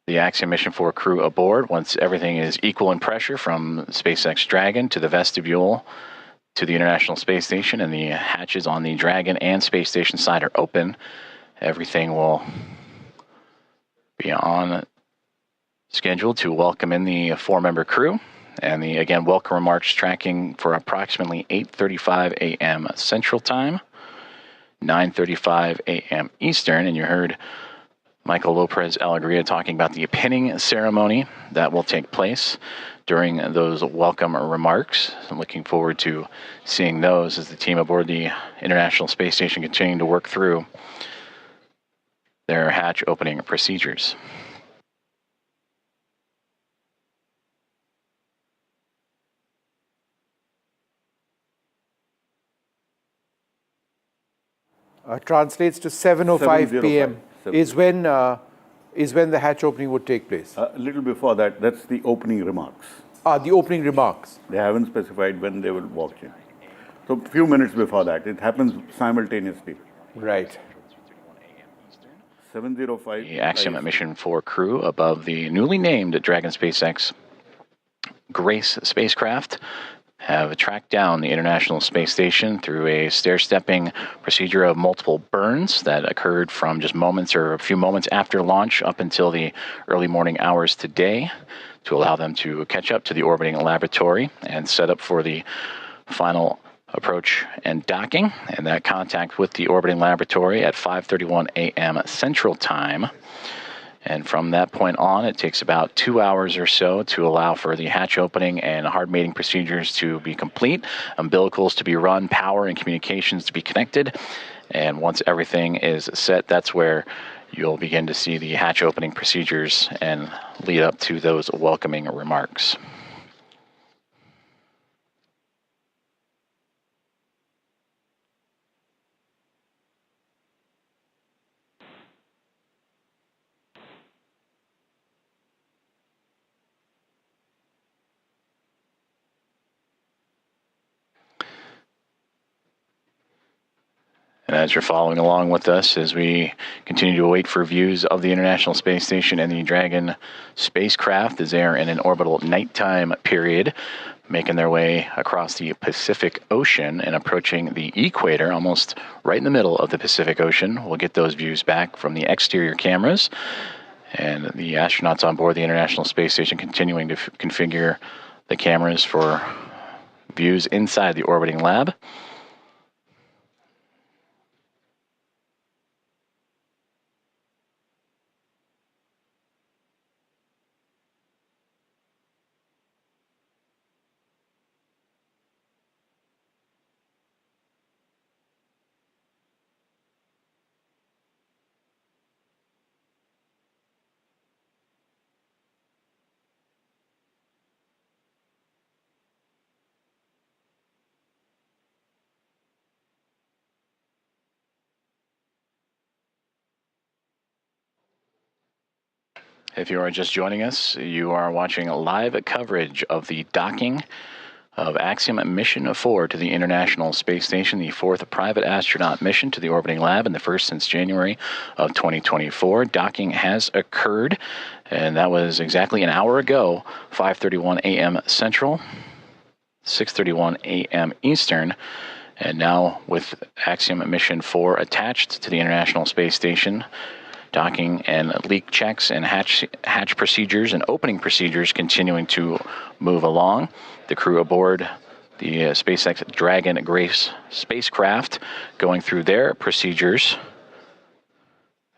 A: the Axiom Mission 4 crew aboard once everything is equal in pressure from SpaceX Dragon to the vestibule to the International Space Station, and the hatches on the Dragon and Space Station side are open. Everything will be on schedule to welcome in the 4-member crew. And the, again, welcome remarks tracking for approximately 8:35 a.m. Central Time, 9:35 a.m. Eastern. And you heard Michael Lopez Alegria talking about the pinning ceremony that will take place during those welcome remarks. I'm looking forward to seeing those as the team aboard the International Space Station continuing to work through their hatch opening procedures.
E: Translates to 7:05 p.m. is when the hatch opening would take place.
F: A little before that, that's the opening remarks.
E: The opening remarks.
F: They haven't specified when they will walk in. So a few minutes before that, it happens simultaneously.
E: Right.
F: 7:05.
A: The Axiom Mission 4 crew above the newly named Dragon SpaceX Grace spacecraft have tracked down the International Space Station through a stair-stepping procedure of multiple burns that occurred from just moments or a few moments after launch up until the early morning hours today to allow them to catch up to the orbiting laboratory and set up for the final approach and docking, and that contact with the orbiting laboratory at 5:31 a.m. Central Time. And from that point on, it takes about 2 hours or so to allow for the hatch opening and hard mating procedures to be complete, umbilicals to be run, power and communications to be connected. And once everything is set, that's where you'll begin to see the hatch opening procedures and lead up to those welcoming remarks. And as you're following along with us as we continue to wait for views of the International Space Station and the Dragon spacecraft as they are in an orbital nighttime period, making their way across the Pacific Ocean and approaching the equator, almost right in the middle of the Pacific Ocean. We'll get those views back from the exterior cameras. And the astronauts on board the International Space Station continuing to configure the cameras for views inside the orbiting lab. If you are just joining us, you are watching live coverage of the docking of Axiom Mission 4 to the International Space Station, the 4th private astronaut mission to the orbiting lab and the first since January of 2024. Docking has occurred, and that was exactly an hour ago, 5:31 a.m. Central, 6:31 a.m. Eastern. And now with Axiom Mission 4 attached to the International Space Station, docking and leak checks and hatch procedures and opening procedures continuing to move along. The crew aboard the SpaceX Dragon Grace spacecraft going through their procedures,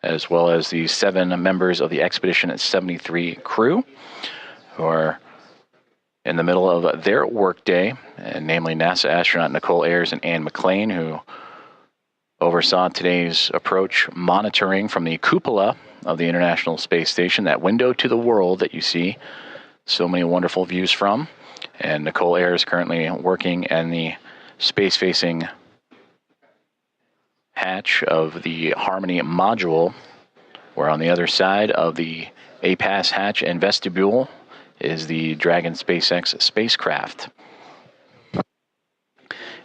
A: as well as the 7 members of the Expedition 73 crew who are in the middle of their workday, and namely NASA astronaut Nicole Ayers and Anne McLean, who oversaw today's approach monitoring from the cupola of the International Space Station, that window to the world that you see so many wonderful views from. And Nicole Ayers currently working in the space-facing hatch of the Harmony module where on the other side of the APAS hatch and vestibule is the Dragon SpaceX spacecraft.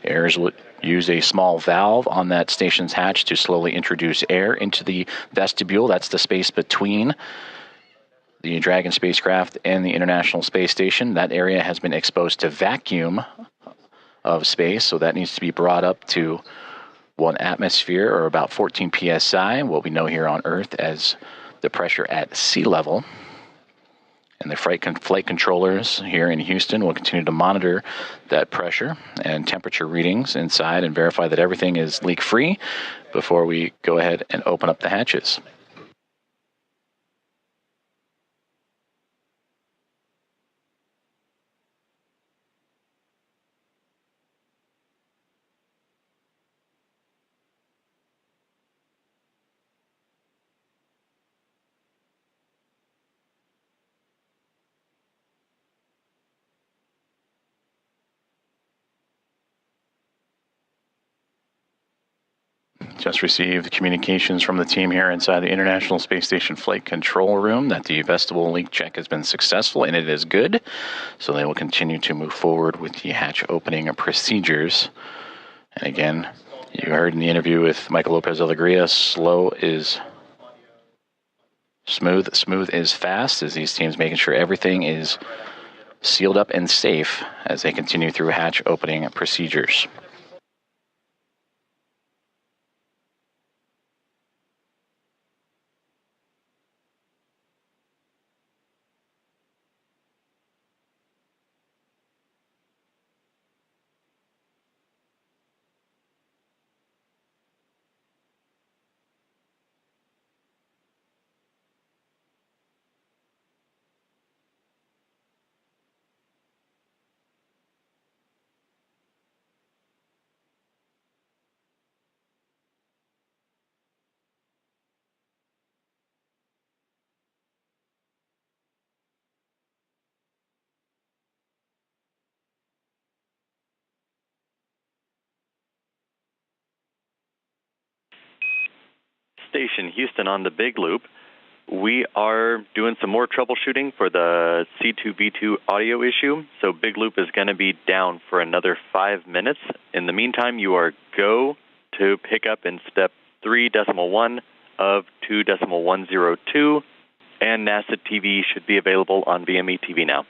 A: Heirs will use a small valve on that station's hatch to slowly introduce air into the vestibule. That's the space between the Dragon spacecraft and the International Space Station. That area has been exposed to vacuum of space, so that needs to be brought up to 1 atmosphere, or about 14 psi, what we know here on Earth as the pressure at sea level. And the flight controllers here in Houston will continue to monitor that pressure and temperature readings inside and verify that everything is leak-free before we go ahead and open up the hatches. Just received communications from the team here inside the International Space Station Flight Control Room that the vestibule leak check has been successful and it is good. So they will continue to move forward with the hatch opening procedures. And again, you heard in the interview with Michael Lopez Alegria, slow is smooth, smooth is fast, as these teams making sure everything is sealed up and safe as they continue through hatch opening procedures.
C: Station Houston on the Big Loop. We are doing some more troubleshooting for the C2V2 audio issue, so Big Loop is going to be down for another 5 minutes. In the meantime, you are go to pick up in step 3.1 of 2.102, and NASA TV should be available on VME TV now.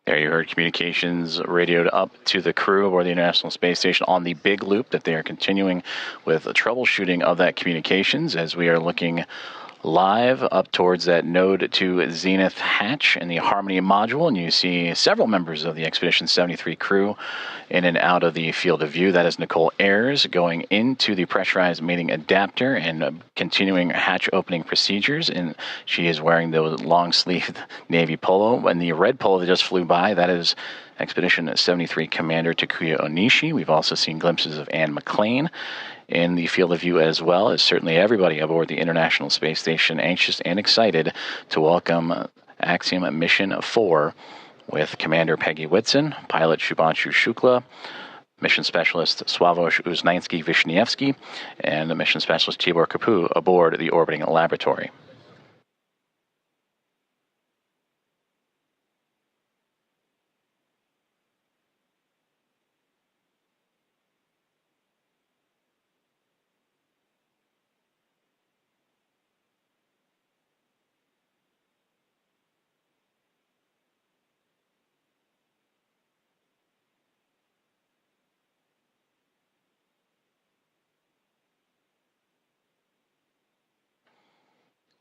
A: There you heard communications radioed up to the crew aboard the International Space Station on the Big Loop that they are continuing with the troubleshooting of that communications as we are looking live up towards that Node 2 Zenith hatch in the Harmony module, and you see several members of the Expedition 73 crew in and out of the field of view. That is Nicole Ayers going into the pressurized mating adapter and continuing hatch opening procedures, and she is wearing the long-sleeved navy polo, and the red polo that just flew by, that is Expedition 73 Commander Takuya Onishi. We've also seen glimpses of Anne McLean in the field of view, as well as certainly everybody aboard the International Space Station anxious and excited to welcome Axiom Mission 4 with Commander Peggy Whitson, pilot Shubhanshu Shukla, mission specialist Sławomir Uznański-Wiśniewski, and mission specialist Tibor Kapu aboard the orbiting laboratory.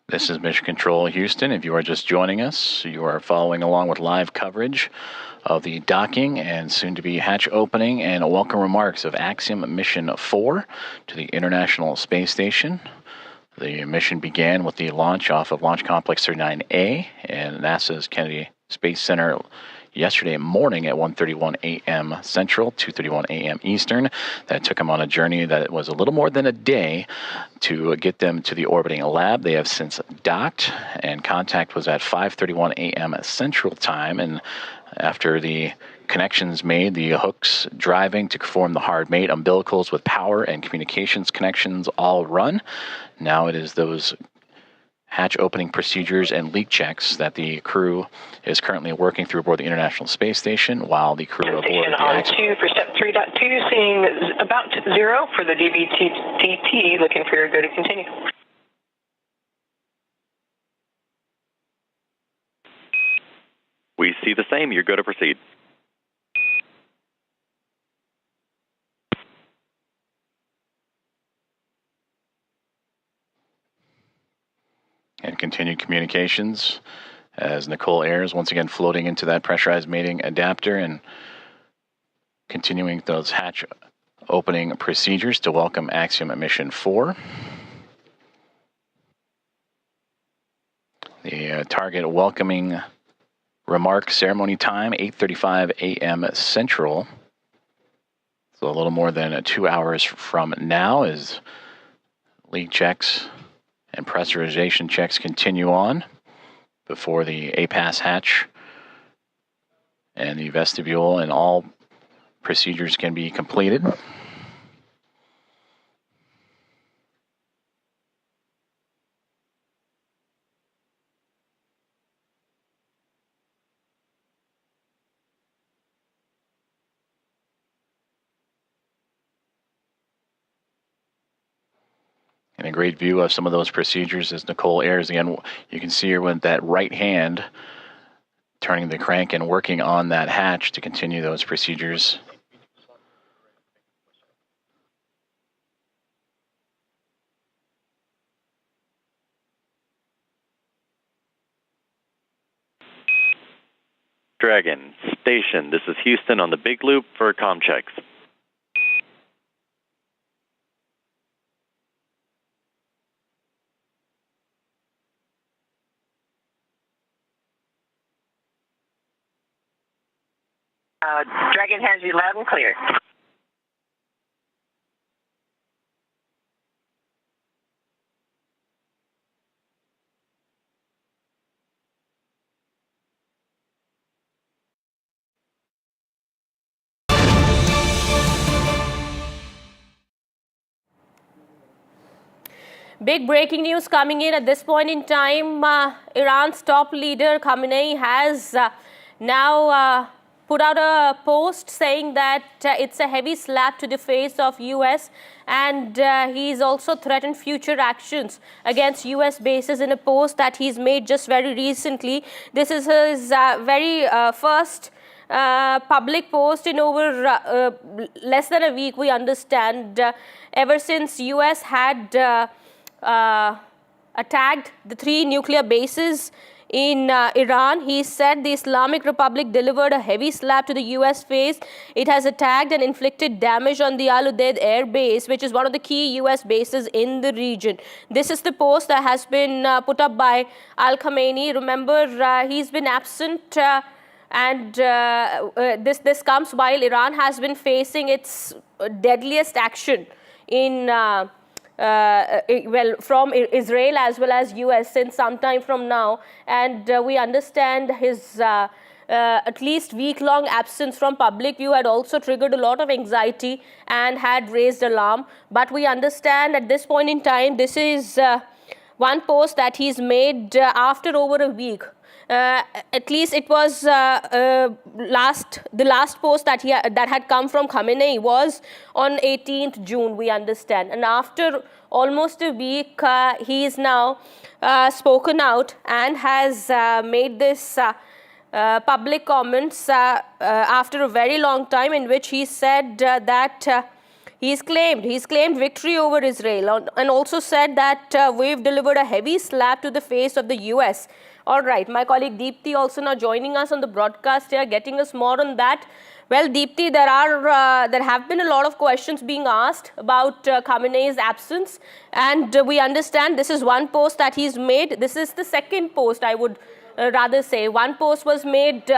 A: This is Mission Control Houston. If you are just joining us, you are following along with live coverage of the docking and soon-to-be hatch opening and welcome remarks of Axiom Mission 4 to the International Space Station. The mission began with the launch off of Launch Complex 39A and NASA's Kennedy Space Center yesterday morning at 1:31 a.m. Central, 2:31 a.m. Eastern. That took them on a journey that was a little more than a day to get them to the orbiting lab. They have since docked, and contact was at 5:31 a.m. Central Time. And after the connections made, the hooks driving to form the hard mate, umbilicals with power and communications connections all run. Now it is those hatch opening procedures and leak checks that the crew is currently working through aboard the International Space Station, while the crew aboard the
D: on 2 for step 3.2, seeing about 0 for the DBTT, looking for your go to continue.
C: We see the same. You're go to proceed.
A: And continued communications as Nicole Ayers once again floating into that pressurized mating adapter and continuing those hatch opening procedures to welcome Axiom Mission 4. The target welcoming remark ceremony time, 8:35 a.m. Central. So a little more than 2 hours from now as leak checks and pressurization checks continue on before the APAS hatch and the vestibule and all procedures can be completed. And a great view of some of those procedures as Nicole Ayers, again, you can see her with that right hand turning the crank and working on that hatch to continue those procedures.
C: Dragon, station, this is Houston on the big loop for comm checks.
D: Dragon has you loud and clear.
S: Big breaking news coming in at this point in time. Iran's top leader Khamenei has now put out a post saying that it's a heavy slap to the face of US, and he's also threatened future actions against US bases in a post that he's made just very recently. This is his very first public post in over less than a week, we understand, ever since US had attacked the 3 nuclear bases in Iran. He said the Islamic Republic delivered a heavy slap to the US face. It has attacked and inflicted damage on the Al Udeid air base, which is one of the key US bases in the region. This is the post that has been put up by Al Khamenei. Remember, he's been absent and this comes while Iran has been facing its deadliest action in from Israel as well as US since some time from now, and we understand his at least week-long absence from public view had also triggered a lot of anxiety and had raised alarm. But we understand at this point in time, this is one post that he's made after over a week. At least it was the last post that that had come from Khamenei was on 18th June, we understand. And after almost a week, he is now spoken out and has made this public comments after a very long time, in which he said that he's claimed victory over Israel, and also said that we've delivered a heavy slap to the face of the US. All right, my colleague Deepthi also now joining us on the broadcast here, getting us more on that. Well, Deepthi, there have been a lot of questions being asked about Khamenei's absence, and we understand this is one post that he's made. This is the second post, I would rather say. One post was made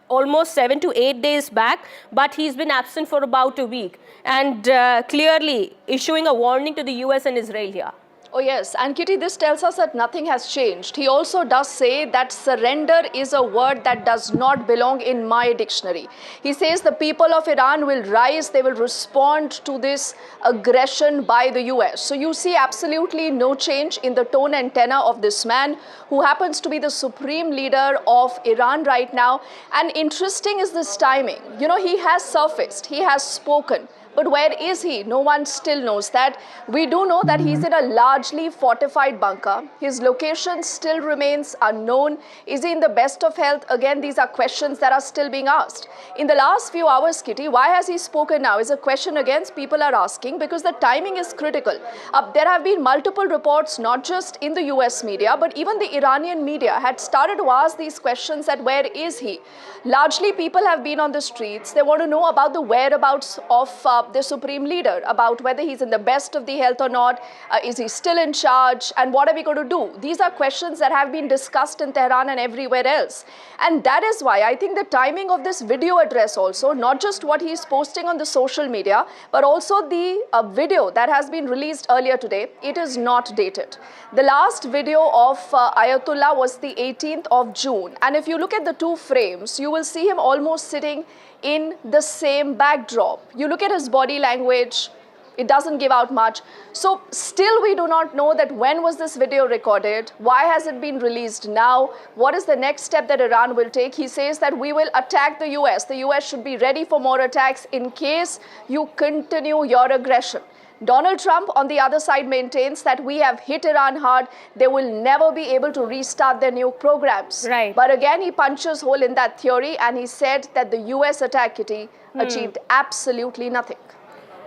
S: almost 7 to 8 days back, but he's been absent for about a week, and clearly issuing a warning to the US and Israel here.
T: Oh yes, and Kitty, this tells us that nothing has changed. He also does say that surrender is a word that does not belong in my dictionary. He says the people of Iran will rise, they will respond to this aggression by the US. So you see absolutely no change in the tone and tenor of this man, who happens to be the supreme leader of Iran right now. And interesting is this timing. You know, he has surfaced, he has spoken. But where is he? No one still knows that. We do know that he's in a largely fortified bunker. His location still remains unknown. Is he in the best of health? Again, these are questions that are still being asked. In the last few hours, Kitty, why has he spoken now is a question again people are asking, because the timing is critical. There have been multiple reports, not just in the US media, but even the Iranian media had started to ask these questions that where is he? Largely, people have been on the streets. They want to know about the whereabouts of the supreme leader, about whether he's in the best of the health or not, is he still in charge, and what are we going to do? These are questions that have been discussed in Tehran and everywhere else. And that is why I think the timing of this video address also, not just what he's posting on the social media, but also the video that has been released earlier today, it is not dated. The last video of Ayatollah was the 18th of June. And if you look at the two frames, you will see him almost sitting in the same backdrop. You look at his body language, it doesn't give out much. So still we do not know that when was this video recorded, why has it been released now, what is the next step that Iran will take. He says that we will attack the US. The US should be ready for more attacks in case you continue your aggression. Donald Trump, on the other side, maintains that we have hit Iran hard. They will never be able to restart their nuke programs.
S: Right.
T: But again, he punches hole in that theory, and he said that the US attack, Kitty, achieved absolutely nothing.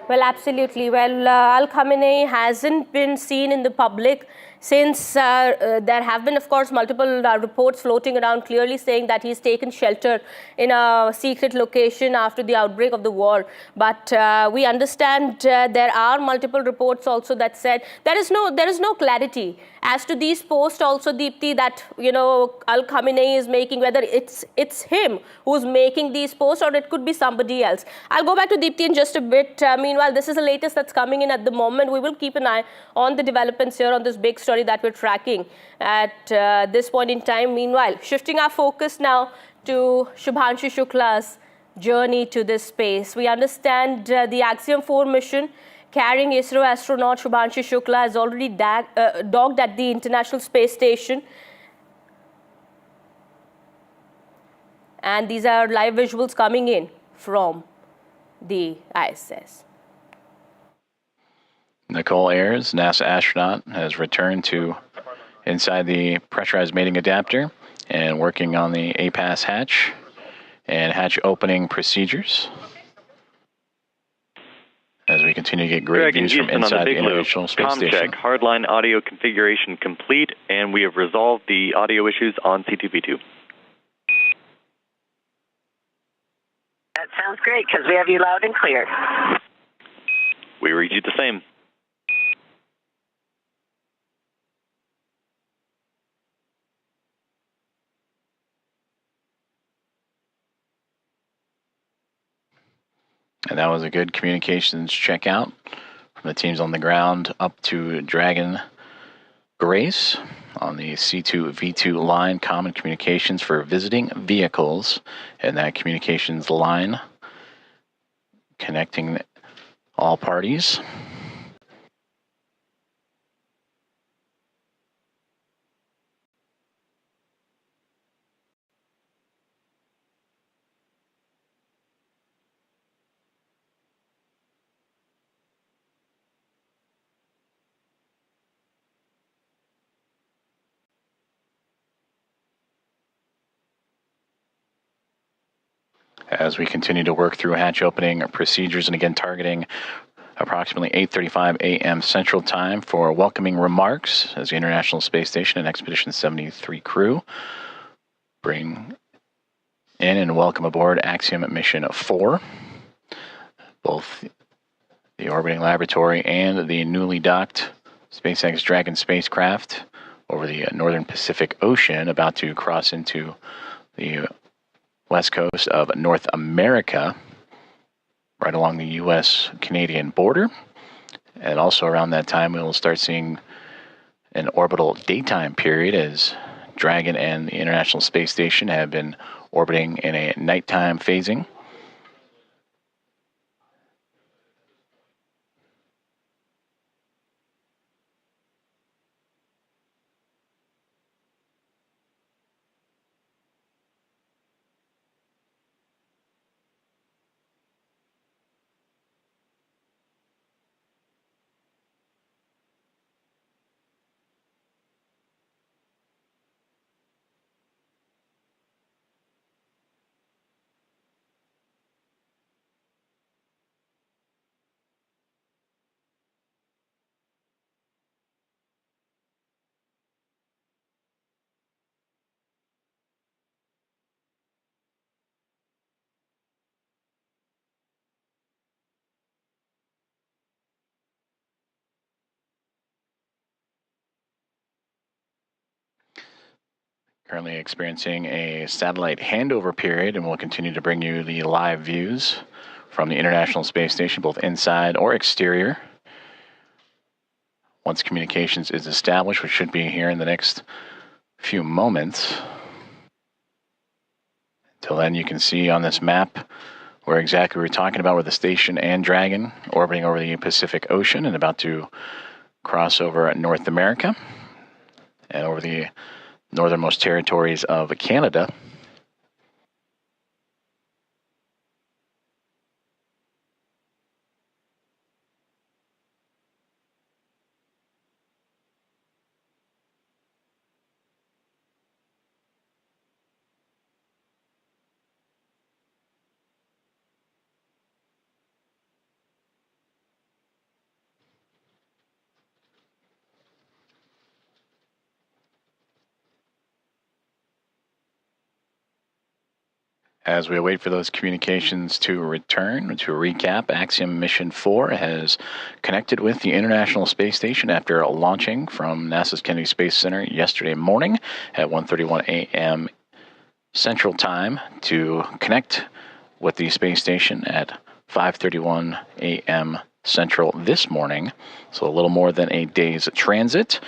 S: Well, absolutely. Well, Al Khamenei hasn't been seen in the public since there have been, of course, multiple reports floating around clearly saying that he's taken shelter in a secret location after the outbreak of the war. But we understand there are multiple reports also that said there is no clarity as to these posts also, Deepti, that, you know, Al Khamenei is making, whether it's him who's making these posts or it could be somebody else. I'll go back to Deepti in just a bit. Meanwhile, this is the latest that's coming in at the moment. We will keep an eye on the developments here on this big story that we're tracking at this point in time. Meanwhile, shifting our focus now to Shubhanshu Shukla's journey to this space. We understand the Axiom-4 mission carrying ISRO astronaut Shubhanshu Shukla has already docked at the International Space Station. And these are live visuals coming in from the ISS.
A: Nicole Ayers, NASA astronaut, has returned to inside the pressurized mating adapter and working on the APAS hatch and hatch opening procedures as we continue to get great views from inside the International Space Station.
C: Hardline audio configuration complete, and we have resolved the audio issues on C2V2.
D: That sounds great, because we have you loud and clear.
C: We read you the same.
A: And that was a good communications checkout from the teams on the ground up to Dragon Grace on the C2V2 line, common communications for visiting vehicles, and that communications line connecting all parties. As we continue to work through hatch opening procedures, and again targeting approximately 8:35 a.m. Central Time for welcoming remarks as the International Space Station and Expedition 73 crew bring in and welcome aboard Axiom Mission 4. Both the orbiting laboratory and the newly docked SpaceX Dragon spacecraft over the northern Pacific Ocean, about to cross into the west coast of North America, right along the U.S.-Canadian border. And also around that time, we will start seeing an orbital daytime period as Dragon and the International Space Station have been orbiting in a nighttime phasing. Currently experiencing a satellite handover period, and we'll continue to bring you the live views from the International Space Station, both inside or exterior. Once communications is established, which should be here in the next few moments. Until then, you can see on this map where exactly we're talking about, where the station and Dragon orbiting over the Pacific Ocean and about to cross over North America and over the northernmost territories of Canada. As we wait for those communications to return, to recap, Axiom Mission 4 has connected with the International Space Station after launching from NASA's Kennedy Space Center yesterday morning at 1:31 a.m. Central Time to connect with the space station at 5:31 a.m. Central this morning. So a little more than a day's transit,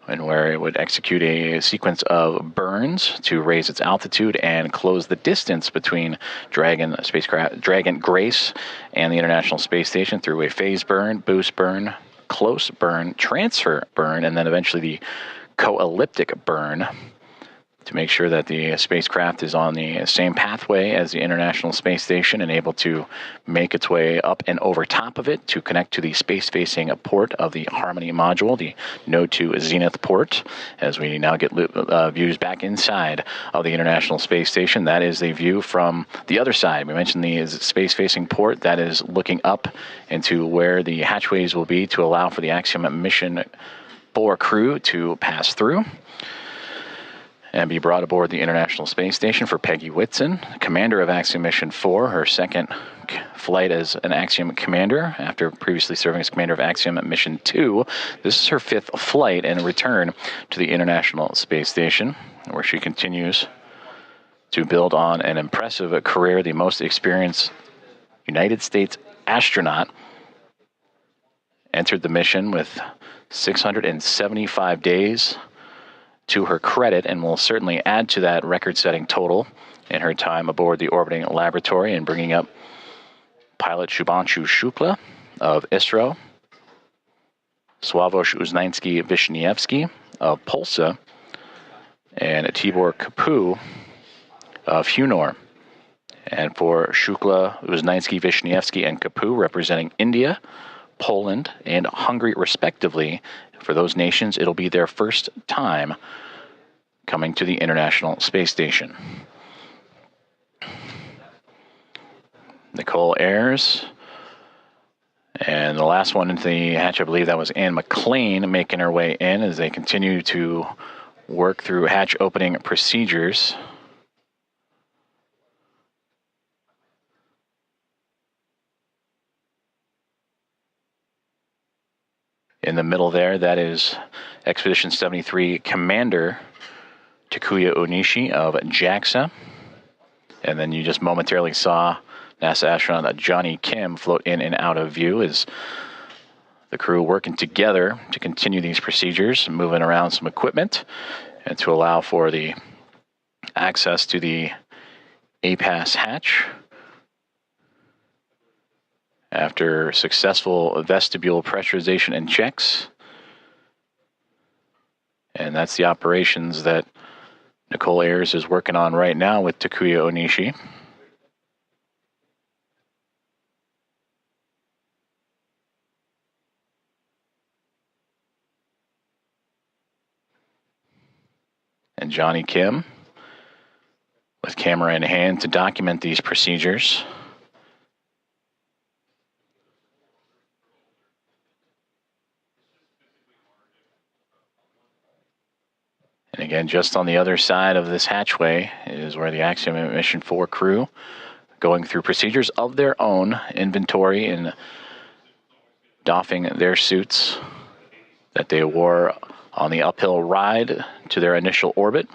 A: and where it would execute a sequence of burns to raise its altitude and close the distance between Dragon Grace and the International Space Station through a phase burn, boost burn, close burn, transfer burn, and then eventually the co-elliptic burn, to make sure that the spacecraft is on the same pathway as the International Space Station and able to make its way up and over top of it to connect to the space-facing port of the Harmony module, the Node 2 Zenith port. As we now get views back inside of the International Space Station, that is a view from the other side. We mentioned the space-facing port that is looking up into where the hatchways will be to allow for the Axiom Mission 4 crew to pass through and be brought aboard the International Space Station. For Peggy Whitson, commander of Axiom Mission 4, her second flight as an Axiom commander after previously serving as commander of Axiom Mission 2. This is her 5th flight and return to the International Space Station, where she continues to build on an impressive career, the most experienced United States astronaut. Entered the mission with 675 days to her credit, and will certainly add to that record-setting total in her time aboard the orbiting laboratory, and bringing up pilot Shubhanshu Shukla of ISRO, Sławosz Uznański-Wiśniewski of Polsa, and Tibor Kapu of Hunor. And for Shukla, Uznański-Wiśniewski, and Kapu, representing India, Poland, and Hungary, respectively. For those nations, it'll be their first time coming to the International Space Station. Nicole Ayers. And the last one into the hatch, I believe that was Anne McLean, making her way in as they continue to work through hatch opening procedures. In the middle there, that is Expedition 73 Commander Takuya Onishi of JAXA. And then you just momentarily saw NASA astronaut Johnny Kim float in and out of view as the crew working together to continue these procedures, moving around some equipment, and to allow for the access to the APAS hatch. After successful vestibule pressurization and checks. And that's the operations that Nicole Ayers is working on right now with Takuya Onishi. And Johnny Kim with camera in hand to document these procedures. And again, just on the other side of this hatchway is where the Axiom Mission 4 crew going through procedures of their own, inventory and doffing their suits that they wore on the uphill ride to their initial orbit.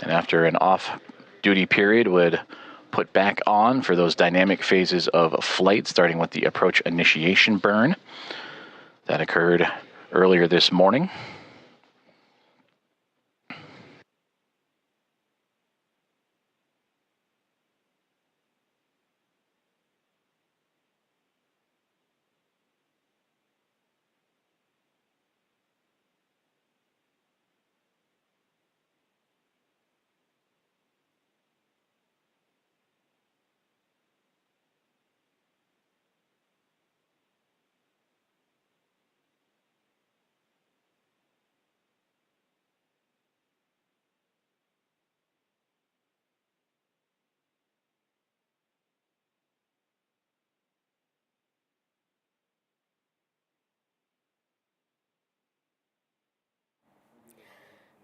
A: And after an off-duty period would put back on for those dynamic phases of flight, starting with the approach initiation burn that occurred earlier this morning.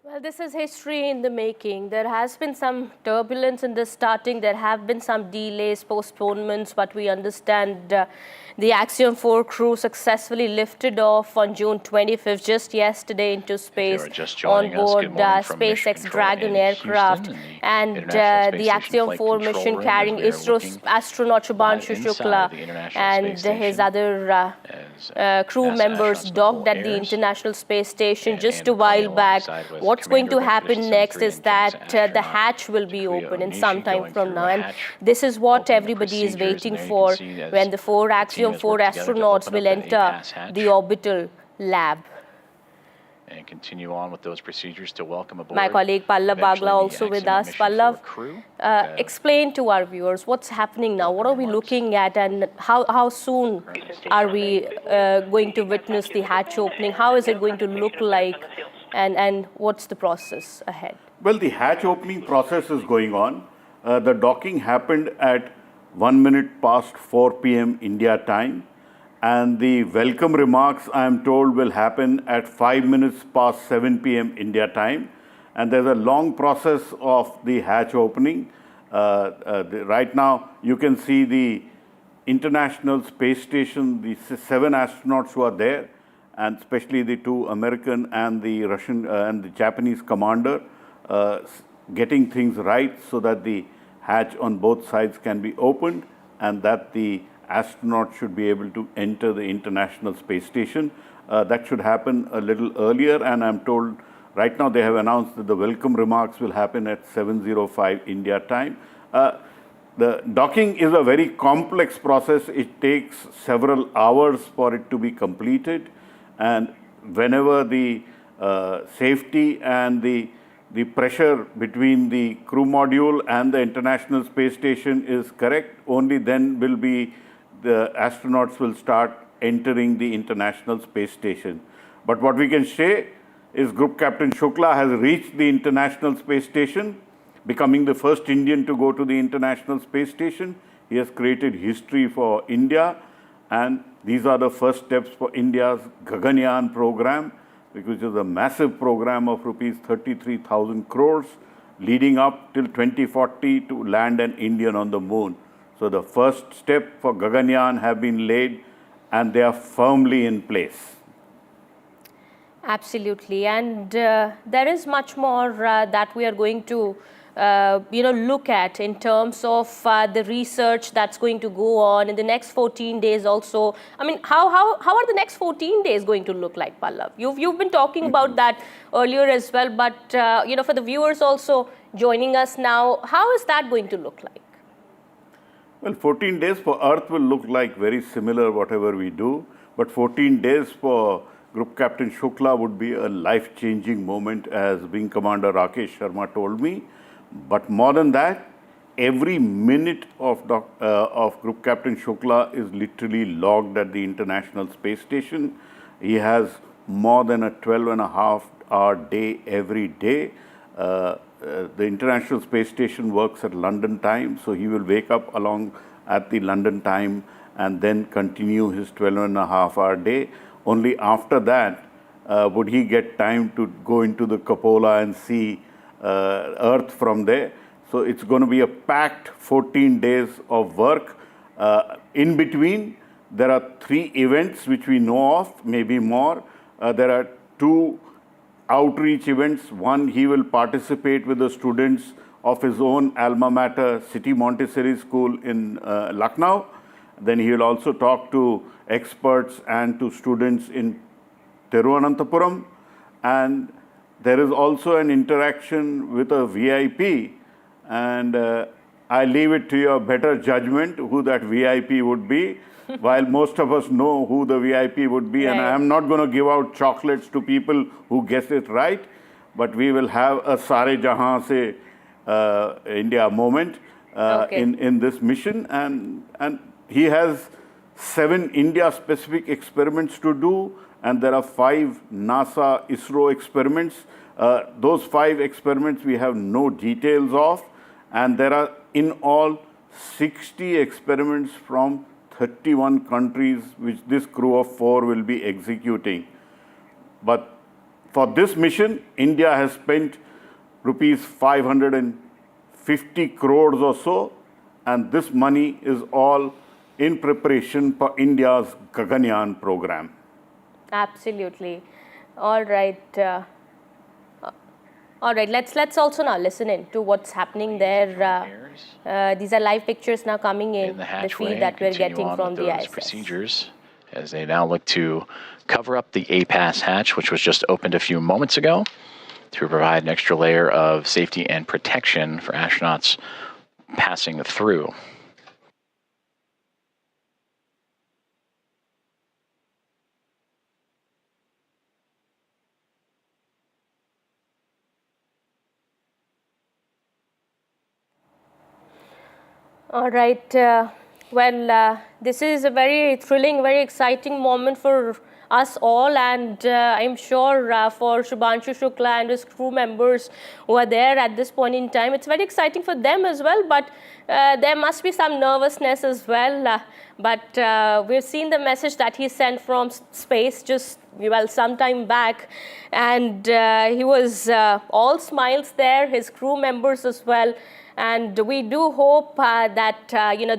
S: Well, this is history in the making. There has been some turbulence in the starting. There have been some delays, postponements, but we understand the Axiom-4 crew successfully lifted off on June 25th, just yesterday, into space on board SpaceX Dragon aircraft. And the Axiom-4 mission carrying ISRO astronaut Shubhanshu Shukla and his other crew members docked at the International Space Station just a while back. What's going to happen next is that the hatch will be open in some time from now. And this is what everybody is waiting for when the Axiom-4 astronauts will enter the orbital lab.
A: And continue on with those procedures to welcome aboard.
S: My colleague Pallav Bagla also with us. Pallav, explain to our viewers what's happening now. What are we looking at, and how soon are we going to witness the hatch opening? How is it going to look like, and what's the process ahead?
F: Well, the hatch opening process is going on. The docking happened at 1 minute past 4 p.m. India time. And the welcome remarks, I am told, will happen at 5 minutes past 7 p.m. India time. And there's a long process of the hatch opening. Right now, you can see the International Space Station, the 7 astronauts who are there, and especially the 2 American and the Russian and the Japanese commander, getting things right so that the hatch on both sides can be opened and that the astronauts should be able to enter the International Space Station. That should happen a little earlier, and I'm told right now they have announced that the welcome remarks will happen at 7:05 India time. The docking is a very complex process. It takes several hours for it to be completed, and whenever the safety and the pressure between the crew module and the International Space Station is correct, only then will be the astronauts will start entering the International Space Station. But what we can say is Group Captain Shukla has reached the International Space Station, becoming the first Indian to go to the International Space Station. He has created history for India, and these are the first steps for India's Gaganyaan program, which is a massive program of rupees 33,000 crores, leading up till 2040 to land an Indian on the moon. So the first step for Gaganyaan have been laid, and they are firmly in place.
S: Absolutely, and there is much more that we are going to look at in terms of the research that's going to go on in the next 14 days also. I mean, how are the next 14 days going to look like, Pallav? You've been talking about that earlier as well, but for the viewers also joining us now, how is that going to look like?
F: Well, 14 days for Earth will look like very similar whatever we do, but 14 days for Group Captain Shukla would be a life-changing moment, as Wing Commander Rakesh Sharma told me. But more than that, every minute of Group Captain Shukla is literally logged at the International Space Station. He has more than a 12.5-hour day every day. The International Space Station works at London time, so he will wake up along at the London time and then continue his 12.5-hour day. Only after that would he get time to go into the cupola and see Earth from there. So it's going to be a packed 14 days of work. In between, there are 3 events which we know of, maybe more. There are 2 outreach events. One, he will participate with the students of his own alma mater, City Montessori School in Lucknow. Then he will also talk to experts and to students in Thiruvananthapuram. And there is also an interaction with a VIP. And I leave it to your better judgment who that VIP would be. While most of us know who the VIP would be, and I am not going to give out chocolates to people who guess it right, but we will have a Sare Jahan se India moment in this mission, and he has 7 India-specific experiments to do, and there are 5 NASA ISRO experiments. Those 5 experiments we have no details of, and there are in all 60 experiments from 31 countries which this crew of 4 will be executing. But for this mission, India has spent rupees 550 crores or so, and this money is all in preparation for India's Gaganyaan program.
S: Absolutely. All right. All right, let's also now listen in to what's happening there. These are live pictures now coming in the feed that we're getting from the ISS.
A: Procedures as they now look to cover up the APAS hatch, which was just opened a few moments ago, to provide an extra layer of safety and protection for astronauts passing through.
S: All right. This is a very thrilling, very exciting moment for us all, and I'm sure for Shubhanshu Shukla and his crew members who are there at this point in time, it's very exciting for them as well, but there must be some nervousness as well. But we've seen the message that he sent from space just some time back, and he was all smiles there, his crew members as well. And we do hope that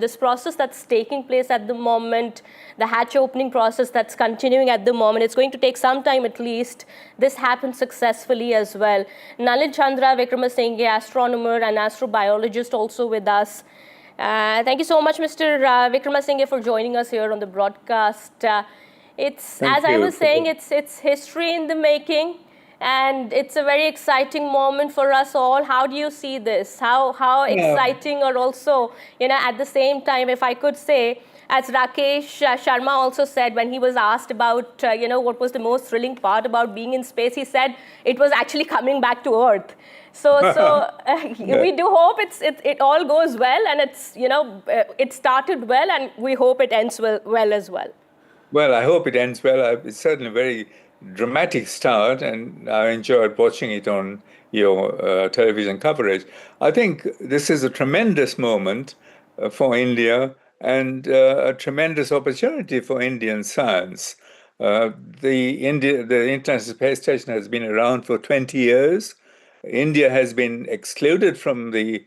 S: this process that's taking place at the moment, the hatch opening process that's continuing at the moment, it's going to take some time at least. This happens successfully as well. Nalin Chandra Vikramasinghe, astronomer and astrobiologist, also with us. Thank you so much, Mr. Vikramasinghe, for joining us here on the broadcast. As I was saying, it's history in the making. And it's a very exciting moment for us all. How do you see this? How exciting, or also, at the same time, if I could say, as Rakesh Sharma also said when he was asked about, what was the most thrilling part about being in space, he said it was actually coming back to Earth. So we do hope it all goes well, and it started well, and we hope it ends well as well.
B: Well, I hope it ends well. It's certainly very dramatic start, and I enjoyed watching it on your television coverage. I think this is a tremendous moment for India and a tremendous opportunity for Indian science. The International Space Station has been around for 20 years. India has been excluded from the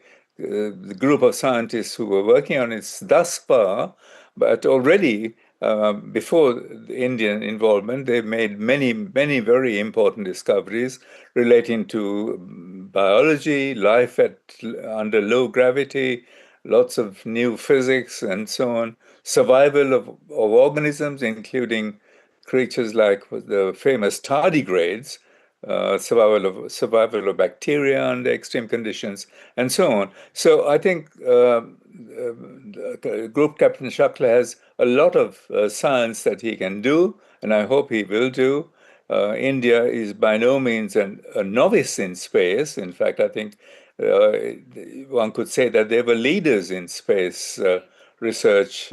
B: group of scientists who were working on it thus far, but already before the Indian involvement, they've made many, many very important discoveries relating to biology, life under low gravity, lots of new physics, and so on, survival of organisms, including creatures like the famous tardigrades, survival of bacteria under extreme conditions, and so on. So I think Group Captain Shukla has a lot of science that he can do, and I hope he will do. India is by no means a novice in space. In fact, I think one could say that they were leaders in space research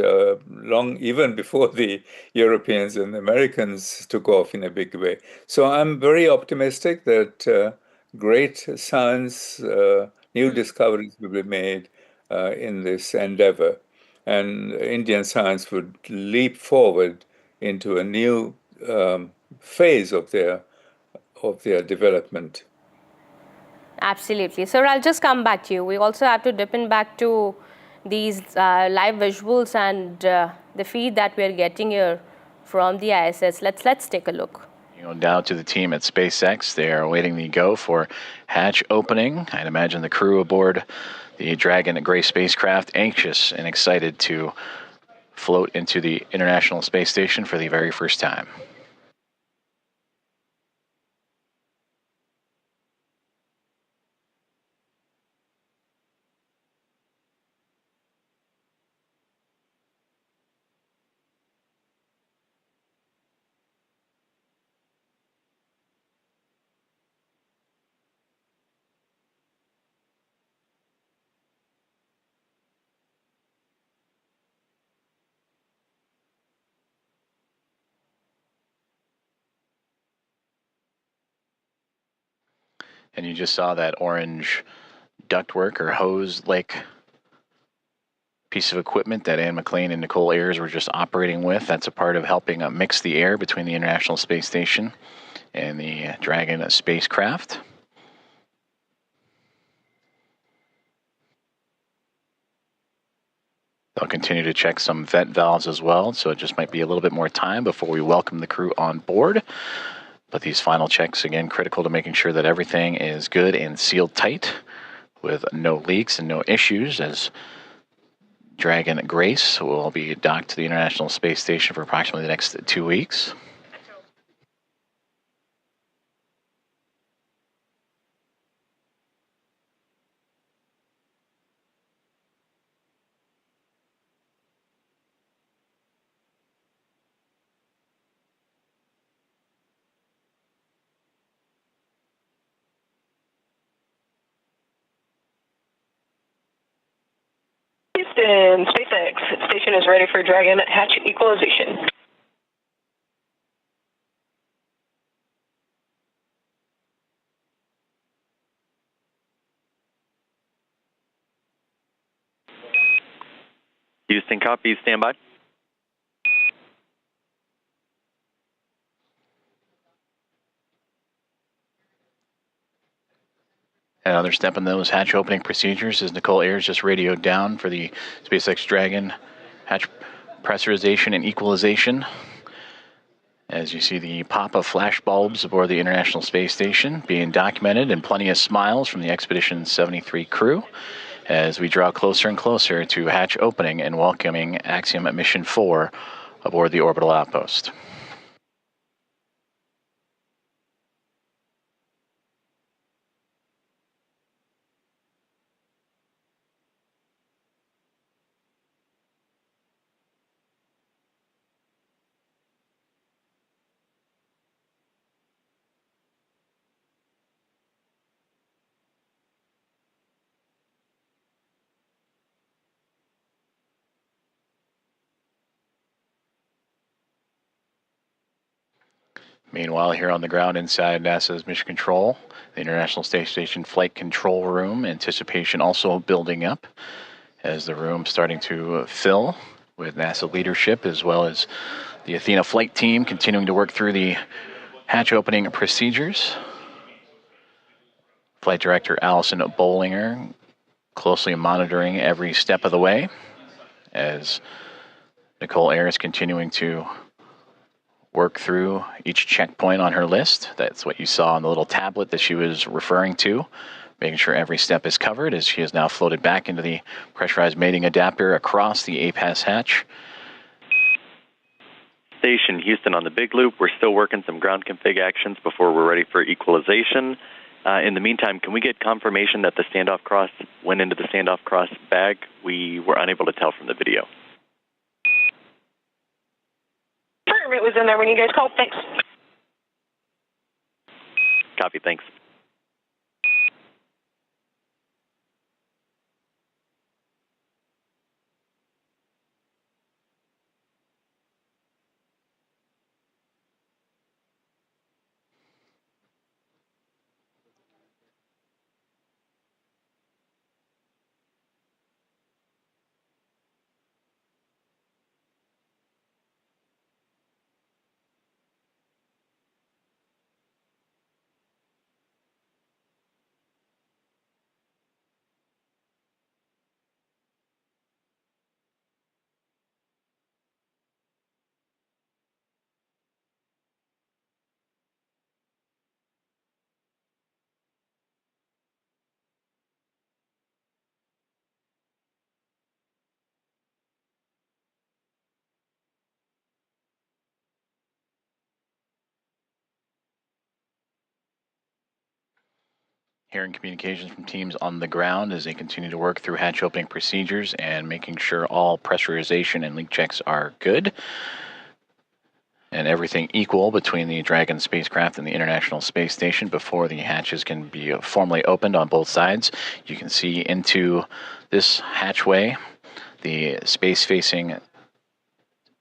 B: long even before the Europeans and Americans took off in a big way. So I'm very optimistic that great science, new discoveries will be made in this endeavor, and Indian science would leap forward into a new phase of their development.
S: Absolutely. Sir, I'll just come back to you. We also have to dip in back to these live visuals and the feed that we're getting here from the ISS. Let's take a look.
A: Down to the team at SpaceX. They are awaiting the go for hatch opening. I'd imagine the crew aboard the Dragon Gray spacecraft anxious and excited to float into the International Space Station for the very first time. And you just saw that orange ductwork or hose-like piece of equipment that Anne McLean and Nicole Ayers were just operating with. That's a part of helping mix the air between the International Space Station and the Dragon spacecraft. They'll continue to check some vent valves as well, so it just might be a little bit more time before we welcome the crew on board. But these final checks, again, critical to making sure that everything is good and sealed tight with no leaks and no issues, as Dragon Grace will be docked to the International Space Station for approximately the next 2 weeks.
D: Houston, SpaceX station is ready for Dragon hatch equalization.
C: Houston, copy. Stand by.
A: Another step in those hatch opening procedures is Nicole Ayers just radioed down for the SpaceX Dragon hatch pressurization and equalization. As you see the pop of flash bulbs aboard the International Space Station being documented, and plenty of smiles from the Expedition 73 crew as we draw closer and closer to hatch opening and welcoming Axiom Mission 4 aboard the orbital outpost. Meanwhile, here on the ground inside NASA's Mission Control, the International Space Station Flight Control Room, anticipation also building up as the room starting to fill with NASA leadership, as well as the Athena flight team continuing to work through the hatch opening procedures. Flight Director Allison Bollinger closely monitoring every step of the way as Nicole Ayers continuing to work through each checkpoint on her list. That's what you saw on the little tablet that she was referring to, making sure every step is covered as she is now floated back into the pressurized mating adapter across the APAS hatch.
C: Station Houston on the big loop. We're still working some ground config actions before we're ready for equalization. In the meantime, can we get confirmation that the standoff cross went into the standoff cross bag? We were unable to tell from the video.
D: It was in there when you guys called. Thanks.
C: Copy, thanks.
A: Hearing communications from teams on the ground as they continue to work through hatch opening procedures and making sure all pressurization and leak checks are good and everything equal between the Dragon spacecraft and the International Space Station before the hatches can be formally opened on both sides. You can see into this hatchway the space-facing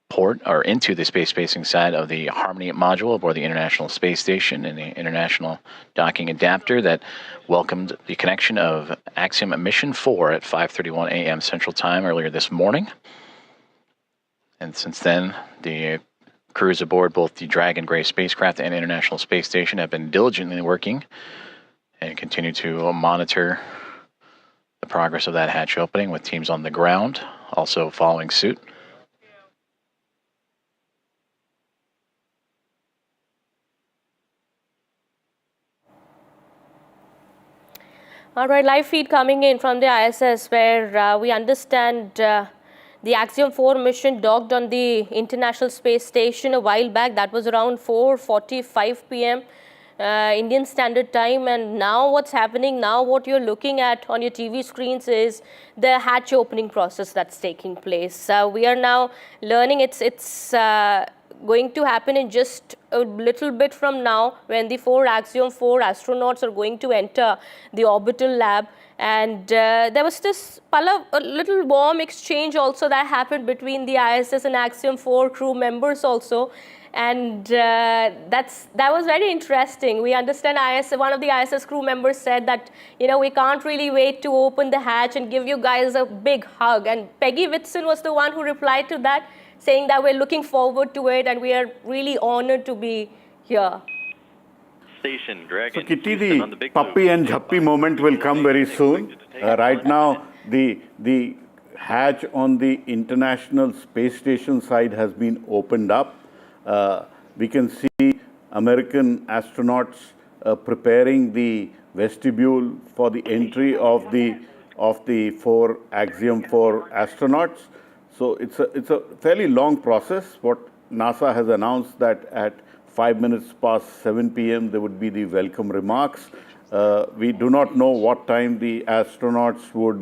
A: port, or into the space-facing side of the Harmony module aboard the International Space Station and the International Docking Adapter that welcomed the connection of Axiom Mission 4 at 5:31 a.m. Central Time earlier this morning. And since then, the crews aboard both the Dragon Gray spacecraft and International Space Station have been diligently working and continue to monitor the progress of that hatch opening, with teams on the ground also following suit.
S: All right, live feed coming in from the ISS, where we understand the Axiom-4 mission docked on the International Space Station a while back. That was around 4:45 p.m. Indian Standard Time. And now what's happening now, what you're looking at on your TV screens is the hatch opening process that's taking place. We are now learning it's going to happen in just a little bit from now, when the 4 Axiom-4 astronauts are going to enter the orbital lab. And there was this a little warm exchange also that happened between the ISS and Axiom-4 crew members also. And that was very interesting. We understand one of the ISS crew members said that, we can't really wait to open the hatch and give you guys a big hug. And Peggy Whitson was the one who replied to that, saying that we're looking forward to it and we are really honored to be here.
C: Station Dragon.
F: So Kitty, the puppy and Jhappi moment will come very soon. Right now, the hatch on the International Space Station side has been opened up. We can see American astronauts preparing the vestibule for the entry of the 4 Axiom-4 astronauts. So it's a fairly long process. What NASA has announced that at 5 minutes past 7 p.m. there would be the welcome remarks. We do not know what time the astronauts would,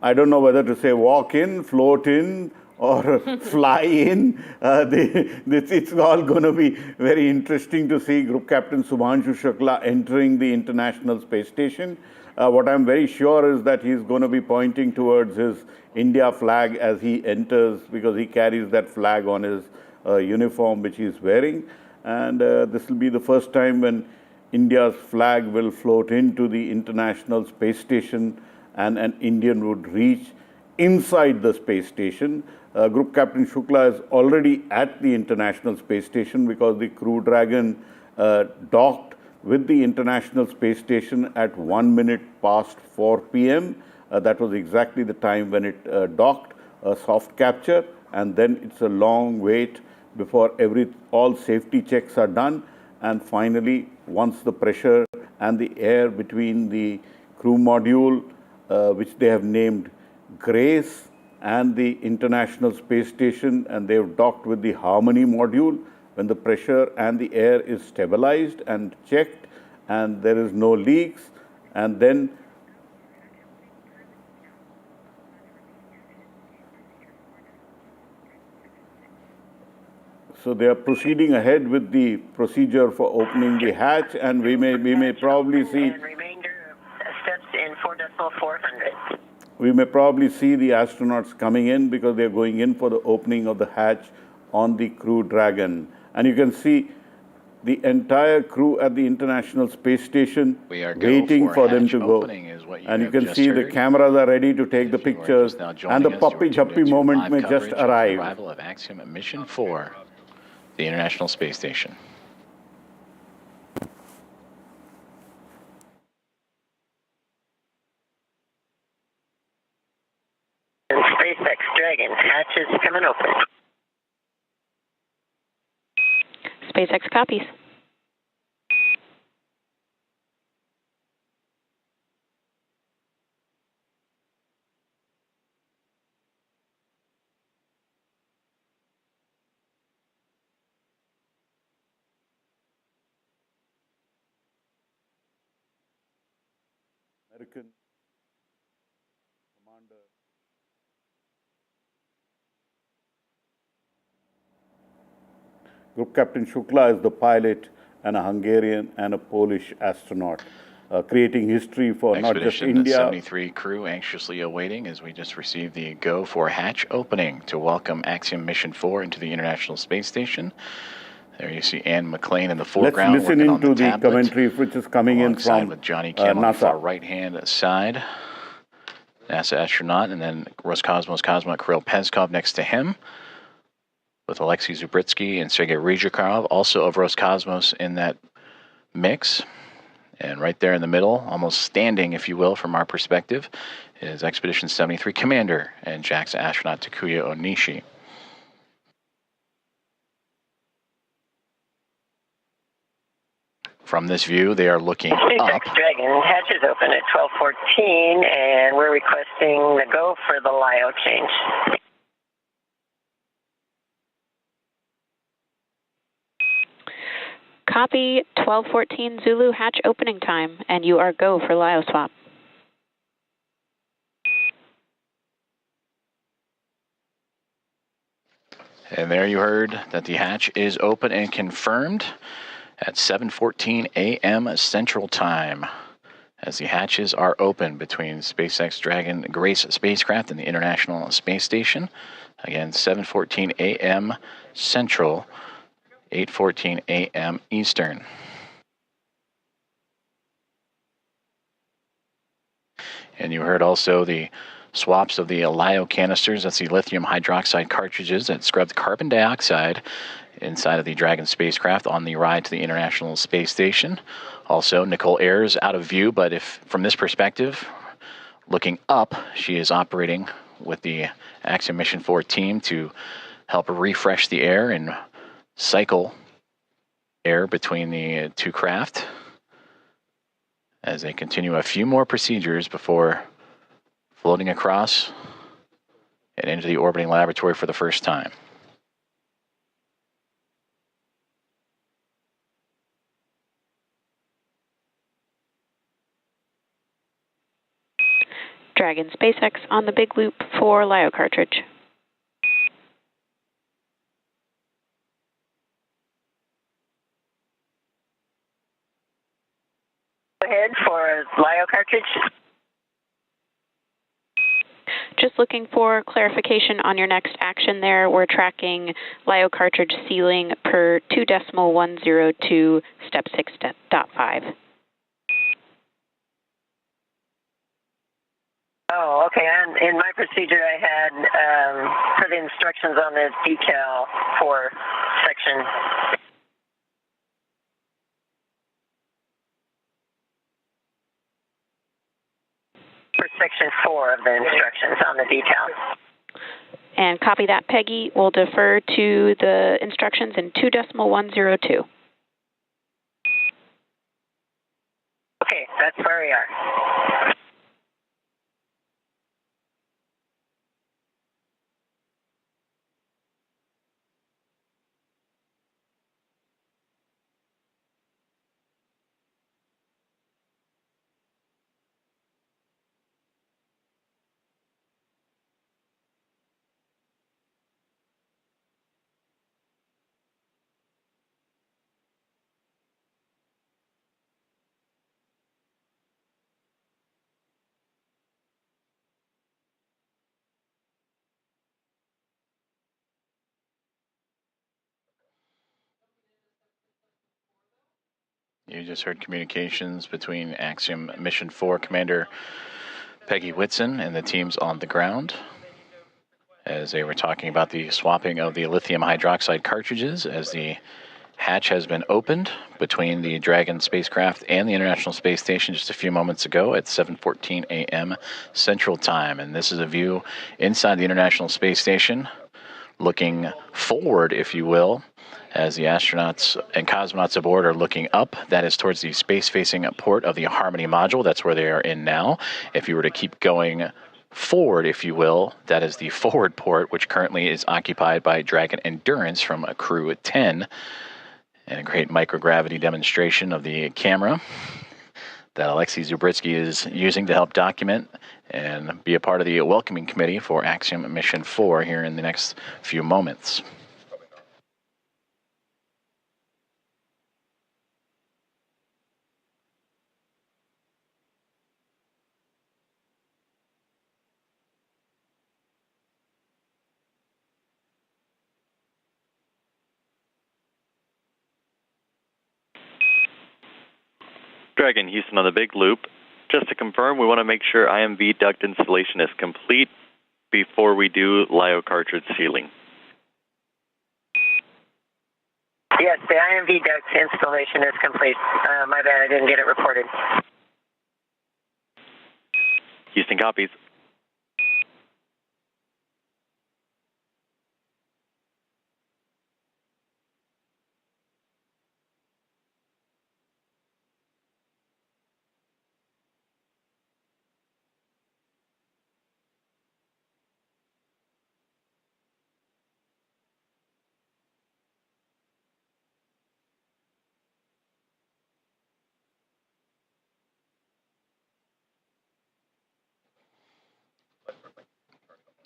F: I don't know whether to say walk in, float in, or fly in. It's all going to be very interesting to see Group Captain Shubhanshu Shukla entering the International Space Station. What I'm very sure is that he's going to be pointing towards his India flag as he enters, because he carries that flag on his uniform which he's wearing. And this will be the first time when India's flag will float into the International Space Station and an Indian would reach inside the space station. Group Captain Shukla is already at the International Space Station because the Crew Dragon docked with the International Space Station at 1 minute past 4 p.m. That was exactly the time when it docked, a soft capture. and then it's a long wait before all safety checks are done. And finally, once the pressure and the air between the crew module, which they have named Grace, and the International Space Station, and they've docked with the Harmony module, when the pressure and the air is stabilized and checked, and there is no leaks, and then so they are proceeding ahead with the procedure for opening the hatch, and we may probably see.
D: And remainder of steps in 4.400.
F: We may probably see the astronauts coming in because they're going in for the opening of the hatch on the Crew Dragon. And you can see the entire crew at the International Space Station waiting for them to go. And you can see the cameras are ready to take the pictures, and the puppy-chuppy moment may just arrive.
A: Arrival of Axiom Mission 4, the International Space Station.
D: SpaceX Dragon hatch is coming open.
U: SpaceX copies.
F: American commander. Group Captain Shukla is the pilot, and a Hungarian and a Polish astronaut, creating history for not just India.
A: 73 crew anxiously awaiting as we just received the go for hatch opening to welcome Axiom Mission 4 into the International Space Station. There you see Anne McLean in the foreground.
F: Let's listen into the commentary which is coming in from
A: with Johnny Kim on the
F: NASA.
A: far right-hand side. NASA astronaut, and then Roscosmos cosmonaut Kirill Peskov next to him, with Alexei Zubritsky and Sergei Ryzhikov, also of Roscosmos in that mix. And right there in the middle, almost standing, if you will, from our perspective, is Expedition 73 Commander and JAXA astronaut Takuya Onishi. From this view, they are looking up.
D: SpaceX Dragon hatch is open at 12:14, and we're requesting the go for the LIO change.
U: Copy 1214 Zulu hatch opening time, and you are go for LIO swap.
A: And there you heard that the hatch is open and confirmed at 7:14 a.m. Central Time, as the hatches are open between SpaceX Dragon Grace spacecraft and the International Space Station. Again, 7:14 a.m. Central, 8:14 a.m. Eastern. And you heard also the swaps of the LIO canisters. That's the lithium hydroxide cartridges that scrubbed carbon dioxide inside of the Dragon spacecraft on the ride to the International Space Station. Also, Nicole Ayers out of view, but if from this perspective, looking up, she is operating with the Axiom Mission 4 team to help refresh the air and cycle air between the two craft as they continue a few more procedures before floating across and into the orbiting laboratory for the first time.
U: Dragon SpaceX on the big loop for LIO cartridge.
D: Go ahead for LIO cartridge.
U: Just looking for clarification on your next action there. We're tracking LIO cartridge sealing per 2.102 step 6.5.
D: Oh, okay. And in my procedure, I had for the instructions on the decal for section. For section 4 of the instructions on the decal.
U: And copy that, Peggy. We'll defer to the instructions in 2.102.
D: Okay, that's where we are.
A: You just heard communications between Axiom Mission 4 Commander Peggy Whitson and the teams on the ground as they were talking about the swapping of the lithium hydroxide cartridges as the hatch has been opened between the Dragon spacecraft and the International Space Station just a few moments ago at 7:14 a.m. Central Time. And this is a view inside the International Space Station, looking forward, if you will, as the astronauts and cosmonauts aboard are looking up. That is towards the space-facing port of the Harmony module. That's where they are in now. If you were to keep going forward, if you will, that is the forward port, which currently is occupied by Dragon Endurance from Crew 10. And a great microgravity demonstration of the camera that Alexei Zubritsky is using to help document and be a part of the welcoming committee for Axiom Mission 4 here in the next few moments.
C: Dragon Houston on the big loop. Just to confirm, we want to make sure IMV duct installation is complete before we do LIO cartridge sealing.
D: Yes, the IMV duct installation is complete. My bad, I didn't get it reported.
C: Houston copies.